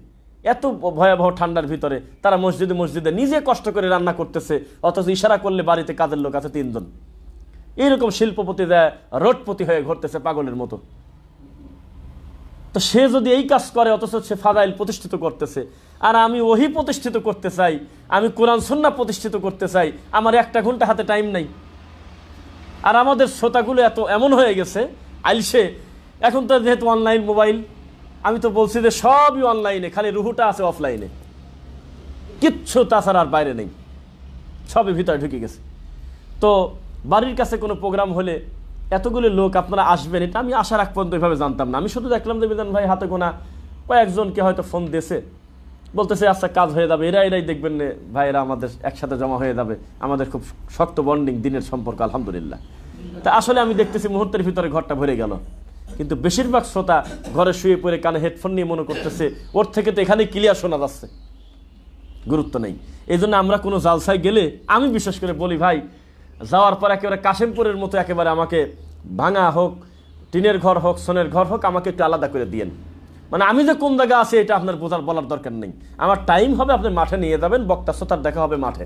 এত ভয়াবহ ঠান্ডার ভিতরে তারা মসজিদে মসজিদে নিজে কষ্ট করে রান্না করতেছে, অথচ ইশারা করলে বাড়িতে কাজের লোক আছে 3 জন। এইরকম শিল্পপতি দেয় রোডপতি হয়ে ঘুরতেছে পাগলের মতো। তো সে যদি এই কাজ করে, অথচ সে ফাদাইল প্রতিষ্ঠিত করতেছে, আর আমি ওহি প্রতিষ্ঠিত করতে চাই, আমি কোরআন সুন্নাহ প্রতিষ্ঠিত করতে চাই, আমার 1 ঘন্টা হাতে টাইম নাই। আর আমাদের শ্রোতাগুলো এমন হয়ে গেছে আইলসে, এখন তো যেহেতু অনলাইন মোবাইল, আমি তো বলছি যে সবই অনলাইনে, খালি রুহুটা আছে অফলাইনে, কিচ্ছু তাছাড়া আর বাইরে নেই, সবই ভিতরে ঢুকে গেছে। তো বাড়ির কাছে কোনো প্রোগ্রাম হলে এতগুলো লোক আপনারা আসবেন, এটা আমি আশা রাখ পর্যন্ত এভাবে জানতাম না। আমি শুধু দেখলাম যে বিধান ভাই হাতে গোনা কয়েকজনকে হয়তো ফোন দিয়েছে, বলতেছে আচ্ছা কাজ হয়ে যাবে, এরাই দেখবেন ভাইয়েরা আমাদের একসাথে জমা হয়ে যাবে, আমাদের খুব শক্ত বন্ডিং, দিনের সম্পর্ক, আলহামদুলিল্লাহ। তা আসলে আমি দেখতেছি মুহূর্তের ভিতরে ঘরটা ভরে গেল, কিন্তু বেশিরভাগ শ্রোতা ঘরে শুয়ে পড়ে কানে হেডফোন নিয়ে মনে করতেছে ওর থেকে তো এখানে ক্লিয়ার শোনা যাচ্ছে, গুরুত্ব নেই। এই জন্য আমরা কোনো জালসায় গেলে আমি বিশেষ করে বলি, ভাই যাওয়ার পর একেবারে কাশেমপুরের মতো একেবারে আমাকে ভাঙা হোক, টিনের ঘর হোক, সোনের ঘর হোক, আমাকে একটু আলাদা করে দিয়েন। মানে আমি যে কোন জায়গা আছে এটা আপনার বলার দরকার নেই, আমার টাইম হবে, আপনি মাঠে নিয়ে যাবেন, বক্তা শ্রোতার দেখা হবে মাঠে।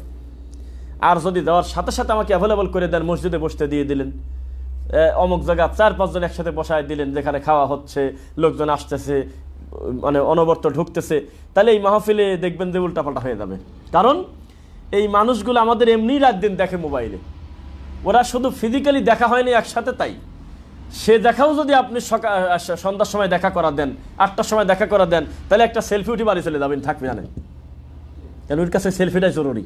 আর যদি দেওয়ার সাথে সাথে আমাকে অ্যাভেলেবল করে দেন, মসজিদে বসতে দিয়ে দিলেন, অমুক জায়গা 4-5 জন একসাথে বসায় দিলেন, যেখানে খাওয়া হচ্ছে, লোকজন আসতেছে, মানে অনবরত ঢুকতেছে, তাহলে এই মাহফিলে দেখবেন যে উল্টাপাল্টা হয়ে যাবে। কারণ এই মানুষগুলো আমাদের এমনি রাত দিন দেখে মোবাইলে, ওরা শুধু ফিজিক্যালি দেখা হয়নি একসাথে, তাই সে দেখাও যদি আপনি সন্ধ্যার সময় দেখা করা দেন, 8টার সময় দেখা করা দেন, তাহলে একটা সেলফি উঠে বাড়ি চলে যাবেন, থাকবে জানেন, কেন ওর কাছে সেলফিটাই জরুরি।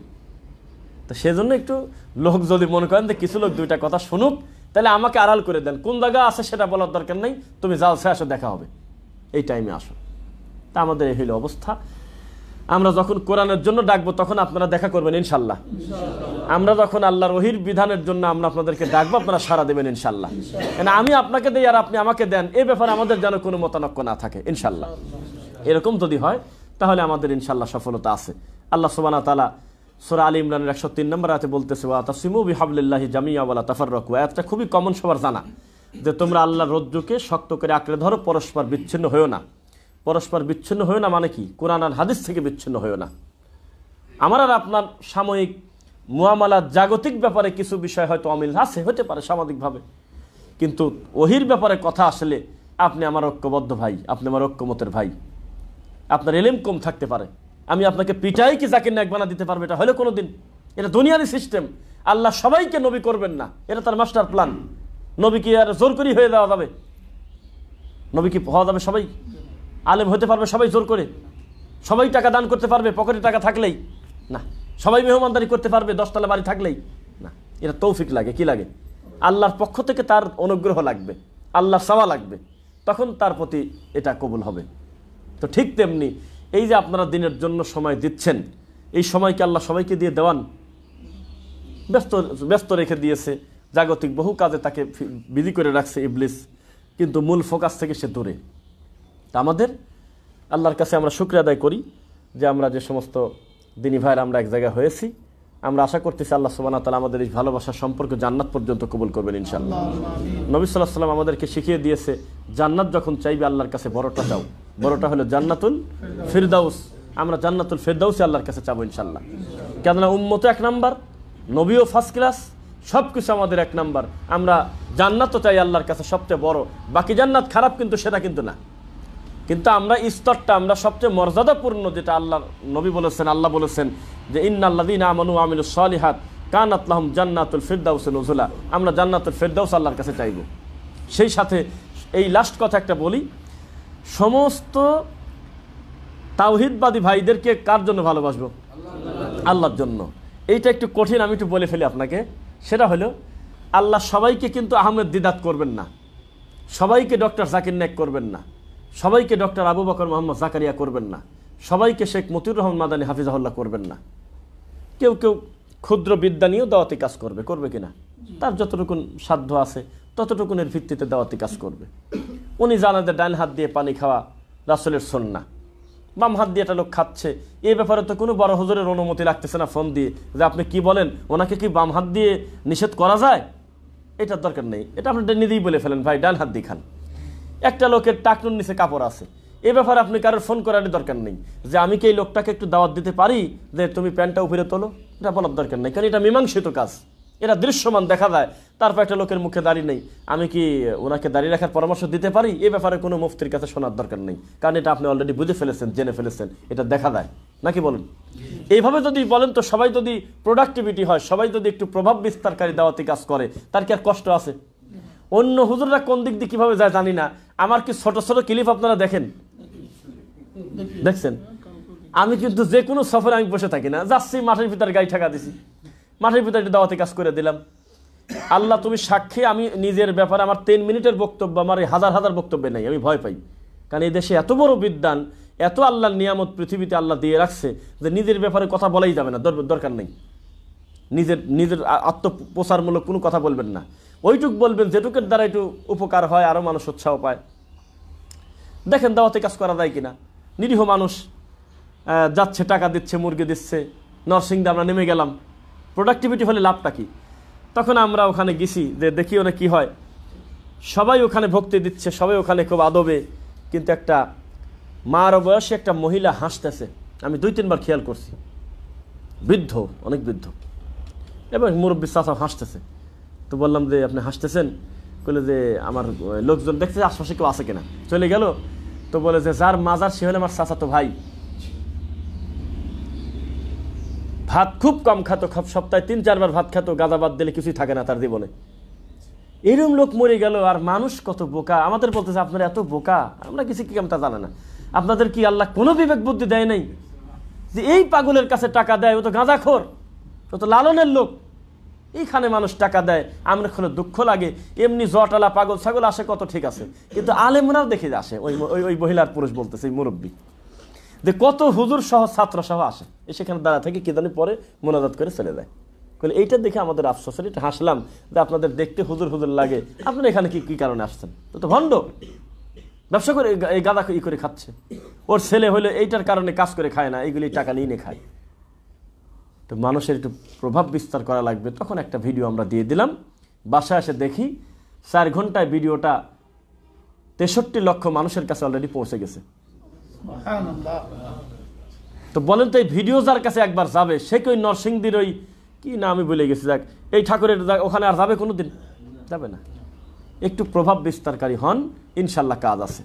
তো সেজন্য একটু লোক যদি মনে করেন যে কিছু লোক 2টা কথা শুনুক, তাহলে আমাকে আড়াল করে দেন, কোন জায়গা আছে সেটা বলার দরকার নেই, তুমি জালসা আসো, দেখা হবে, এই টাইমে আসো। তা আমাদের এই হইল অবস্থা। আমরা যখন কোরআনের জন্য ডাকবো তখন আপনারা দেখা করবেন ইনশাল্লাহ। আমরা যখন আল্লাহর ওহির বিধানের জন্য আমরা আপনাদেরকে ডাকবো, আপনারা সাড়া দেবেন ইনশাল্লাহ। কেন আমি আপনাকে দেই আর আপনি আমাকে দেন, এই ব্যাপারে আমাদের যেন কোনো মতানক্য না থাকে ইনশাল্লাহ। এরকম যদি হয় তাহলে আমাদের ইনশাল্লাহ সফলতা আছে। আল্লাহ সুবহানাহু ওয়া তাআলা সূরা আলী ইমরানের 103 নম্বর আয়াতে বলতেছে, ওয়াতাসিমু বিহাবলিল্লাহি জামিআ ওয়ালা তাফাররাকু। আয়াতটা খুবই কমন, সবার জানা, যে তোমরা আল্লাহর রজ্জুকে শক্ত করে আঁকড়ে ধরো, পরস্পর বিচ্ছিন্ন হয়েও না। পরস্পর বিচ্ছিন্ন হয়েও না মানে কি? কোরআন আর হাদিস থেকে বিচ্ছিন্ন হয়েও না। আমার আর আপনার সাময়িক মুআমালাত, জাগতিক ব্যাপারে কিছু বিষয় হয়তো অমিল আছে, হতে পারে সামাজিকভাবে, কিন্তু ওহির ব্যাপারে কথা আসলে আপনি আমার ঐক্যবদ্ধ ভাই, আপনি আমার ঐক্যমতের ভাই। আপনার এলেম কম থাকতে পারে, আমি আপনাকে পিটাই কি জাকির নায়েক বানা দিতে পারবে? এটা হলে কোনো দিন? এটা দুনিয়ারই সিস্টেম। আল্লাহ সবাইকে নবী করবেন না, এটা তার মাস্টার প্ল্যান। নবী কি আর জোর করেই হয়ে দেওয়া যাবে? নবী কি হওয়া যাবে সবাই? আলেম হতে পারবে সবাই জোর করে? সবাই টাকা দান করতে পারবে পকেটে টাকা থাকলেই? না। সবাই মেহমানদারি করতে পারবে 10 তলা বাড়ি থাকলেই? না। এটা তৌফিক লাগে, কি লাগে? আল্লাহর পক্ষ থেকে তার অনুগ্রহ লাগবে, আল্লাহর চাওয়া লাগবে, তখন তার প্রতি এটা কবুল হবে। তো ঠিক তেমনি এই যে আপনারা দিনের জন্য সময় দিচ্ছেন, এই সময়কে আল্লাহ সবাইকে দিয়ে দেওয়ান? ব্যস্ত রেখে দিয়েছে, জাগতিক বহু কাজে তাকে বিধি করে রাখছে ইবলিস, কিন্তু মূল ফোকাস থেকে সে দূরে। তা আমাদের আল্লাহর কাছে আমরা শুকরিয়া আদায় করি যে আমরা যে সমস্ত দিনী ভাইয়ের আমরা এক জায়গায় হয়েছি, আমরা আশা করতেছি আল্লাহ সুবহানাহু ওয়া তাআলা আমাদের এই ভালোবাসার সম্পর্ক জান্নাত পর্যন্ত কবুল করবেন ইনশাআল্লাহ। নবী সাল্লাল্লাহু আলাইহি ওয়াসাল্লাম আমাদেরকে শিখিয়ে দিয়েছে, জান্নাত যখন চাইবে আল্লাহর কাছে বড়টা চাও, বড়টা হলো জান্নাতুল ফিরদাউস। আমরা জান্নাতুল ফিরদাউসে আল্লাহর কাছে চাবো ইনশাআল্লাহ। কেননা উম্মত 1 নাম্বার, নবীও ফার্স্ট ক্লাস, সব কিছু আমাদের 1 নাম্বার। আমরা জান্নাতও চাই আল্লাহর কাছে সবচেয়ে বড়। বাকি জান্নাত খারাপ, কিন্তু সেটা কিন্তু না। কিন্তু আমরা স্তরটা, আমরা সবচেয়ে মর্যাদাপূর্ণ, যেটা আল্লাহ নবী বলেছেন, আল্লাহ বলেছেন যে ইন্নাল্লাযীনা আমানু ওয়া আমিলুস সালিহাত কানাত লাহুম জান্নাতুল ফিরদাউস নুজুলা। আমরা জান্নাতুল ফিরদাউস আল্লাহর কাছে চাইব। সেই সাথে এই লাস্ট কথা একটা বলি, সমস্ত তাওহীদবাদী ভাইদেরকে কার জন্য ভালোবাসবো? আল্লাহর জন্য। এইটা একটু কঠিন, আমি একটু বলে ফেলি আপনাকে। সেটা হলো, আল্লাহ সবাইকে কিন্তু আহমেদ দিদাত করবেন না, সবাইকে ডক্টর জাকির নায়েক করবেন না, সবাইকে ডক্টর আবু বকর মোহাম্মদ জাকারিয়া করবেন না, সবাইকে শেখ মতিউর রহমান মাদানী হাফিজাহুল্লাহ করবেন না। কেউ কেউ ক্ষুদ্র বিদ্যা নিয়েও দাওয়াতি কাজ করবে কিনা, তার যতটুকুন সাধ্য আছে ততটুকুনের ভিত্তিতে দাওয়াতি কাজ করবে। উনি জানেন যে ডান হাত দিয়ে পানি খাওয়া রাসূলের সুন্নাহ, বাম হাত দিয়ে একটা লোক খাচ্ছে, এই ব্যাপারে তো কোনো বড় হুজুরের অনুমতি লাগতেছে না ফোন দিয়ে যে আপনি কি বলেন, ওনাকে কি বাম হাত দিয়ে নিষেধ করা যায়? এটার দরকার নেই, এটা আপনি নিজেই বলে ফেলেন ভাই ডান হাত দিয়ে খান। একটা লোকের টাকনুর নিচে কাপড় আছে, এই ব্যাপারে আপনি কারোর ফোন করার দরকার নেই যে আমি কি এই লোকটাকে একটু দাওয়াত দিতে পারি যে তুমি প্যান্টটা উপরে তোলো, এটা বলার দরকার নেই, কারণ এটা মীমাংসিত কাজ, এটা দৃশ্যমান দেখা যায়। তারপর একটা লোকের মুখে দাড়ি নেই, আমি কি ওনাকে দাঁড়িয়ে রাখার পরামর্শ দিতে পারি, এই ব্যাপারে কোনো মুফতির কাছে শোনার দরকার নেই, কারণ এটা আপনি অলরেডি বুঝে ফেলেছেন, জেনে ফেলেছেন, এটা দেখা যায় নাকি বলেন? এইভাবে যদি বলেন তো সবাই যদি প্রোডাক্টিভিটি হয়, সবাই যদি একটু প্রভাব বিস্তারকারী দাওয়াতি কাজ করে, তার কি আর কষ্ট আছে? অন্য হুজুররা কোন দিক দিয়ে কিভাবে যায় জানি না, আমার কি ছোট ছোট ক্লিপ আপনারা দেখেন, দেখছেন? আমি কিন্তু যে কোনো সফরে আমি বসে থাকি না, যাচ্ছি মাঠের ভিতরে গাড়ি ঠেকা দিছি, মাঠের ভিতরে দাওয়াতি কাজ করে দিলাম। আল্লাহ তুমি সাক্ষী, আমি নিজের ব্যাপারে আমার 3 মিনিটের বক্তব্য, আমার এই হাজার হাজার বক্তব্যে নেই, আমি ভয় পাই। কারণ এই দেশে এত বড় বিদ্যান, এত আল্লাহর নিয়ামত পৃথিবীতে আল্লাহ দিয়ে রাখছে যে নিজের ব্যাপারে কথা বলাই যাবে না, দরকার নেই। নিজের আত্মপ্রচারমূলক কোনো কথা বলবেন না, ওইটুক বলবেন যেটুকের দ্বারা একটু উপকার হয়, আরও মানুষ উৎসাহ পায়। দেখেন দাওয়াতে কাজ করা যায় কিনা। নিরীহ মানুষ যাচ্ছে, টাকা দিচ্ছে, মুরগি দিচ্ছে, নরসিংদে আমরা নেমে গেলাম, প্রোডাক্টিভিটি হলে লাভটা কি? তখন আমরা ওখানে গেছি যে দেখি ওখানে কি হয়, সবাই ওখানে ভক্তি দিচ্ছে, সবাই ওখানে খুব আদবে, কিন্তু একটা মার বয়সে একটা মহিলা হাসতেছে, আমি 2-3 বার খেয়াল করছি, বৃদ্ধ, অনেক বৃদ্ধ, এবং মুরব্বী চাচা হাসতেছে। তো বললাম যে আপনি হাসতেছেন? বলে যে আমার লোকজন দেখছে আশপাশে কেউ আছে কিনা, চলে গেল। তো বলে যে যার মাজার সে হলে আমার চাচা তো ভাই, ভাত খুব কম খাতো, সপ্তাহে 3-4 বার ভাত খাতো, গাঁজা বাদ দিলে কিছুই থাকে না তার জীবনে। এরকম লোক মরে গেল, আর মানুষ কত বোকা। আমাদের বলতেছে আপনারা এত বোকা, আমরা কিছু কি তা জানে না। আপনাদের কি আল্লাহ কোনো বিবেক বুদ্ধি দেয় নাই যে এই পাগলের কাছে টাকা দেয়, ও তো গাঁজাখোর, ও তো লালনের লোক, এইখানে মানুষ টাকা দেয়, আমরা খুলে দুঃখ লাগে। এমনি জটালা পাগল ছাগল আসে কত, ঠিক আছে, কিন্তু আলেমরাও দেখে আসে। ওই মহিলার পুরুষ বলতেছে, এই মুরব্বী, যে কত হুজুর সহ ছাত্র সহ আসে, সেখানে দাঁড়া থেকে কি জানি পরে মোনাজাত করে চলে যায়। বলে এইটা দেখে আমাদের আফসোস, এটা হাসলাম যে আপনাদের দেখতে হুজুর হুজুর লাগে, আপনারা এখানে কি কারণে আসছেন? তো ভণ্ড, ব্যবসা করে এই গাঁদা করে খাচ্ছে, ওর ছেলে হলে এইটার কারণে কাজ করে খায় না, এইগুলি টাকা নিয়ে খায়। তো মানুষের একটু প্রভাব বিস্তার করা লাগবে। তখন একটা ভিডিও আমরা দিয়ে দিলাম, বাসায় এসে দেখি 4 ঘন্টায় ভিডিওটা 63 লক্ষ মানুষের কাছে অলরেডি পৌঁছে গেছে। তো বলেন তো এই ভিডিও যার কাছে একবার যাবে, সে কি ওই নরসিংদীর ওই কি না আমি বলে গেছি, যাক এই ঠাকুরের ওখানে আর যাবে? কোনোদিন যাবে না। একটু প্রভাব বিস্তারকারী হন, ইনশাল্লাহ কাজ আছে।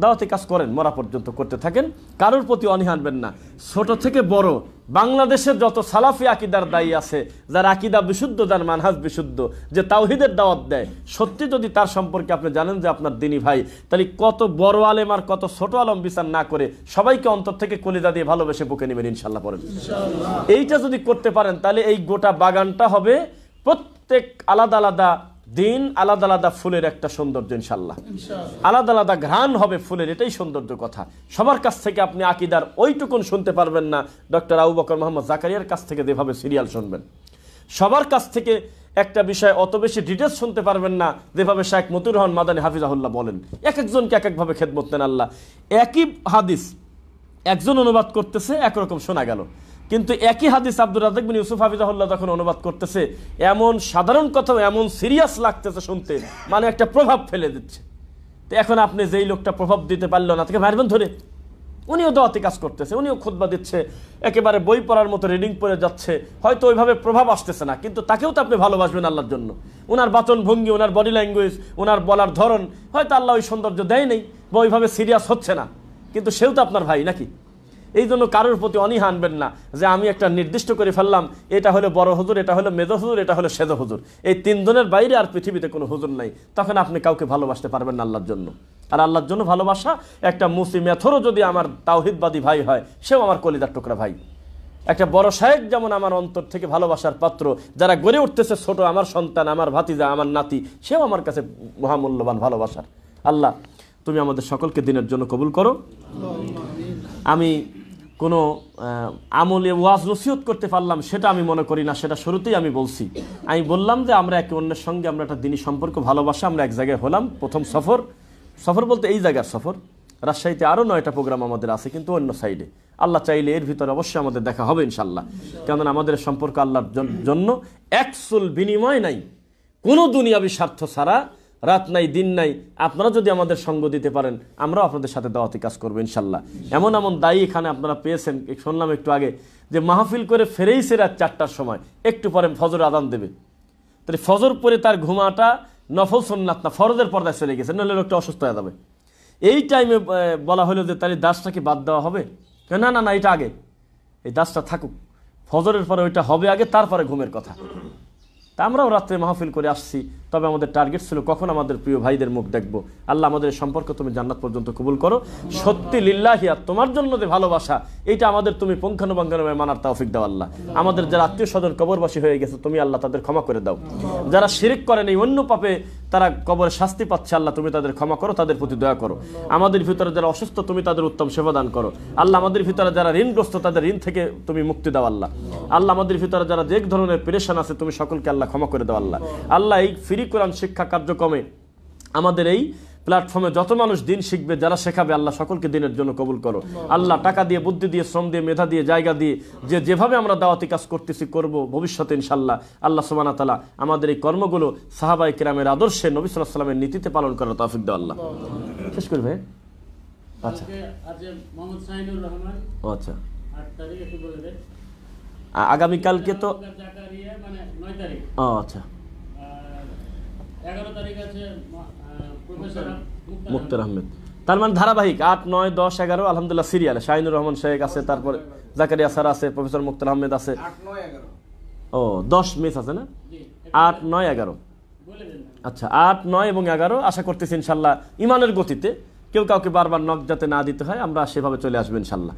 দাওয়াতে কাজ করেন, মরা পর্যন্ত করতে থাকেন, কারোর প্রতি অনীহা আনবেন না। ছোট থেকে বড় বাংলাদেশের যত সালাফি আকিদার দায়ী আছে, যার আকিদা বিশুদ্ধ, যার মানহাজ বিশুদ্ধ, যে তাওহীদের দাওয়াত দেয়, সত্যি যদি তার সম্পর্কে আপনি জানেন যে আপনার দিনী ভাই, তাহলে কত বড় আলেম আর কত ছোট আলম বিচার না করে সবাইকে অন্তর থেকে কলিজা দিয়ে ভালোবেসে বুকে নেবেন, ইনশাল্লাহ পড়েন। এইটা যদি করতে পারেন, তাহলে এই গোটা বাগানটা হবে প্রত্যেক আলাদা আলাদা দিন, আলাদা আলাদা ফুলের একটা সৌন্দর্য, ইনশাল্লাহ আলাদা আলাদা ঘ্রাণ হবে ফুলের, এটাই সৌন্দর্য কথা। সবার কাছ থেকে আপনি আকিদার ওইটুকুন শুনতে পারবেন না ডক্টর আবু বকর মোহাম্মদ জাকারিয়ার কাছ থেকে যেভাবে সিরিয়াল শুনবেন। সবার কাছ থেকে একটা বিষয় অত বেশি ডিটেলস শুনতে পারবেন না যেভাবে শেখ মতিউর রহমান মাদানী হাফিজাহুল্লাহ বলেন। এক একজনকে এক একভাবে খেদমত দেন আল্লাহ। একই হাদিস একজন অনুবাদ করতেছে, একরকম শোনা গেল, কিন্তু একই হাদিস আব্দুর রাজ্জাক বিন ইউসুফ হাফিজাহুল্লাহ যখন অনুবাদ করতেছে, এমন সাধারণ কথা, এমন সিরিয়াস লাগতেছে শুনতে, মানে একটা প্রভাব ফেলে দিচ্ছে। তো এখন আপনি যেই লোকটা প্রভাব দিতে পারলো না, তাকে মারবেন ধরে? উনিও দাওয়াতি কাজ করতেছে, উনিও খুতবা দিচ্ছে, একেবারে বই পড়ার মতো রিডিং পড়ে যাচ্ছে, হয়তো ওইভাবে প্রভাব আসতেছে না, কিন্তু তাকেও তো আপনি ভালোবাসবেন আল্লাহর জন্য। ওনার বাচন ভঙ্গি, ওনার বডি ল্যাঙ্গুয়েজ, ওনার বলার ধরন, হয়তো আল্লাহ ওই সৌন্দর্য দেয় নেই বা ওইভাবে সিরিয়াস হচ্ছে না, কিন্তু সেও তো আপনার ভাই নাকি? এই জন্য কারোর প্রতি অনীহা আনবেন না যে আমি একটা নির্দিষ্ট করে ফেললাম, এটা হলো বড় হুজুর, এটা হলো মেজো হুজুর, এটা হলো সেজো হুজুর, এই 3 জনের বাইরে আর পৃথিবীতে কোনো হুজুর নাই। তখন আপনি কাউকে ভালোবাসতে পারবেন না আল্লাহর জন্য। আর আল্লাহর জন্য ভালোবাসা, একটা মুসলিম মেথরও যদি আমার তাওহীদবাদী ভাই হয়, সেও আমার কলিজার টুকরা ভাই। একটা বড় শায়েখ যেমন আমার অন্তর থেকে ভালোবাসার পাত্র, যারা গড়ে উঠতেছে ছোট, আমার সন্তান, আমার ভাতিজা, আমার নাতি, সেও আমার কাছে মহামূল্যবান ভালোবাসার। আল্লাহ তুমি আমাদের সকলকে দিনের জন্য কবুল করো। আমি কোনো আমলে ওয়াজ নসিহত করতে পারলাম সেটা আমি মনে করি না, সেটা শুরুতেই আমি বলছি। আমি বললাম যে আমরা একে অন্যের সঙ্গে আমরা একটা দিনী সম্পর্ক ভালোবাসা, আমরা এক জায়গায় হলাম, প্রথম সফর বলতে এই জায়গার সফর। রাজশাহীতে আরও 9টা প্রোগ্রাম আমাদের আছে, কিন্তু অন্য সাইডে। আল্লাহ চাইলে এর ভিতরে অবশ্যই আমাদের দেখা হবে ইনশাল্লাহ। কেননা আমাদের সম্পর্ক আল্লাহর জন্য একচুল বিনিময় নাই, কোনো দুনিয়াবি স্বার্থ ছাড়া রাত নাই দিন নাই, আপনারা যদি আমাদের সঙ্গ দিতে পারেন আমরাও আপনাদের সাথে দাওয়াতি কাজ করবো ইনশাল্লাহ। এমন এমন দায়ী এখানে আপনারা পেয়েছেন, শুনলাম একটু আগে যে মাহফিল করে ফেরেইছে রাত 4টার সময়, একটু পরে ফজর আদান দেবে, তাহলে ফজর পরে তার ঘুমাটা নফল সুন্নাত না ফরজের পর্দায় চলে গেছে, নাহলে লোকটা অসুস্থ হয়ে যাবে। এই টাইমে বলা হলো যে তাহলে দাসটা কি বাদ দেওয়া হবে? না না না, এটা আগে, এই দাসটা থাকুক, ফজরের পরে ওইটা হবে আগে, তারপরে ঘুমের কথা। তা আমরাও রাত্রে মাহফিল করে আসছি, তবে আমাদের টার্গেট ছিল কখন আমাদের প্রিয় ভাইদের মুখ দেখবো। আল্লাহ আমাদের সম্পর্ক তুমি জান্নাত পর্যন্ত কবুল করো। সত্যি লিল্লাহিয়া তোমার জন্য যে ভালোবাসা, এটা আমাদের তুমি পুঙ্খানুপুঙ্খানুভাবে মানার তৌফিক দাও আল্লাহ। আমাদের যারা আত্মীয় স্বজন কবরবাসী হয়ে গেছে তুমি আল্লাহ তাদের ক্ষমা করে দাও। যারা শিরক করেন এই অন্য পাপে তারা কবরে শাস্তি পাচ্ছে, আল্লাহ তুমি তাদের ক্ষমা করো, তাদের প্রতি দয়া করো। আমাদের ভিতরে যারা অসুস্থ তুমি তাদের উত্তম সেবা দান করো আল্লাহ। আমাদের ভিতরে যারা ঋণগ্রস্ত তাদের ঋণ থেকে তুমি মুক্তি দাও আল্লাহ। আল্লাহ আমাদের ভিতরে যারা যে ধরনের পেরেশান আছে তুমি সকলকে আল্লাহ ক্ষমা করে দাও আল্লাহ। আল্লাহ এই ফ্রি কোরআন শিক্ষা কার্যক্রমে আমাদের এই প্ল্যাটফর্মে যত মানুষ দিন শিখবে, যারা শেখাবে আল্লাহ সকলকে দিনের জন্য কবুল করো আল্লাহ। টাকা দিয়ে, বুদ্ধি দিয়ে, শ্রম দিয়ে, মেধা দিয়ে, জায়গা দিয়ে, যেভাবে আমরা দাওয়াতি কাজ করতেছি করব ভবিষ্যতে ইনশাল্লাহ। আল্লাহ সুবহানাহু ওয়া তাআলা আমাদের এই কর্মগুলো সাহাবায়ে কেরামের আদর্শে নবী সাল্লাল্লাহু আলাইহি ওয়াসাল্লামের নীতিতে পালন করার তৌফিক দাও আল্লাহ। শেষ করবে? আচ্ছা আচ্ছা, আগামীকালকে তো আচ্ছা 11 তারিখ আছে প্রফেসর মুক্তার আহমেদ, তার মানে ধারাবাহিক 8, 9, 10, 11 আলহামদুলিল্লাহ সিরিয়ালে শাহিনুর রহমান শেখ আছে, তারপরে জাকারিয়া স্যার আছে, প্রফেসর মুক্তার আহমেদ আছে। 8, 9, 11 ও 10 মিস আছে না? 8, 9, 11 আচ্ছা 8, 9 এবং 11 আশা করতেছি ইনশাল্লাহ ইমানের গতিতে কেউ কাউকে বারবার নক যাতে না দিতে হয়, আমরা সেভাবে চলে আসবো ইনশাল্লাহ।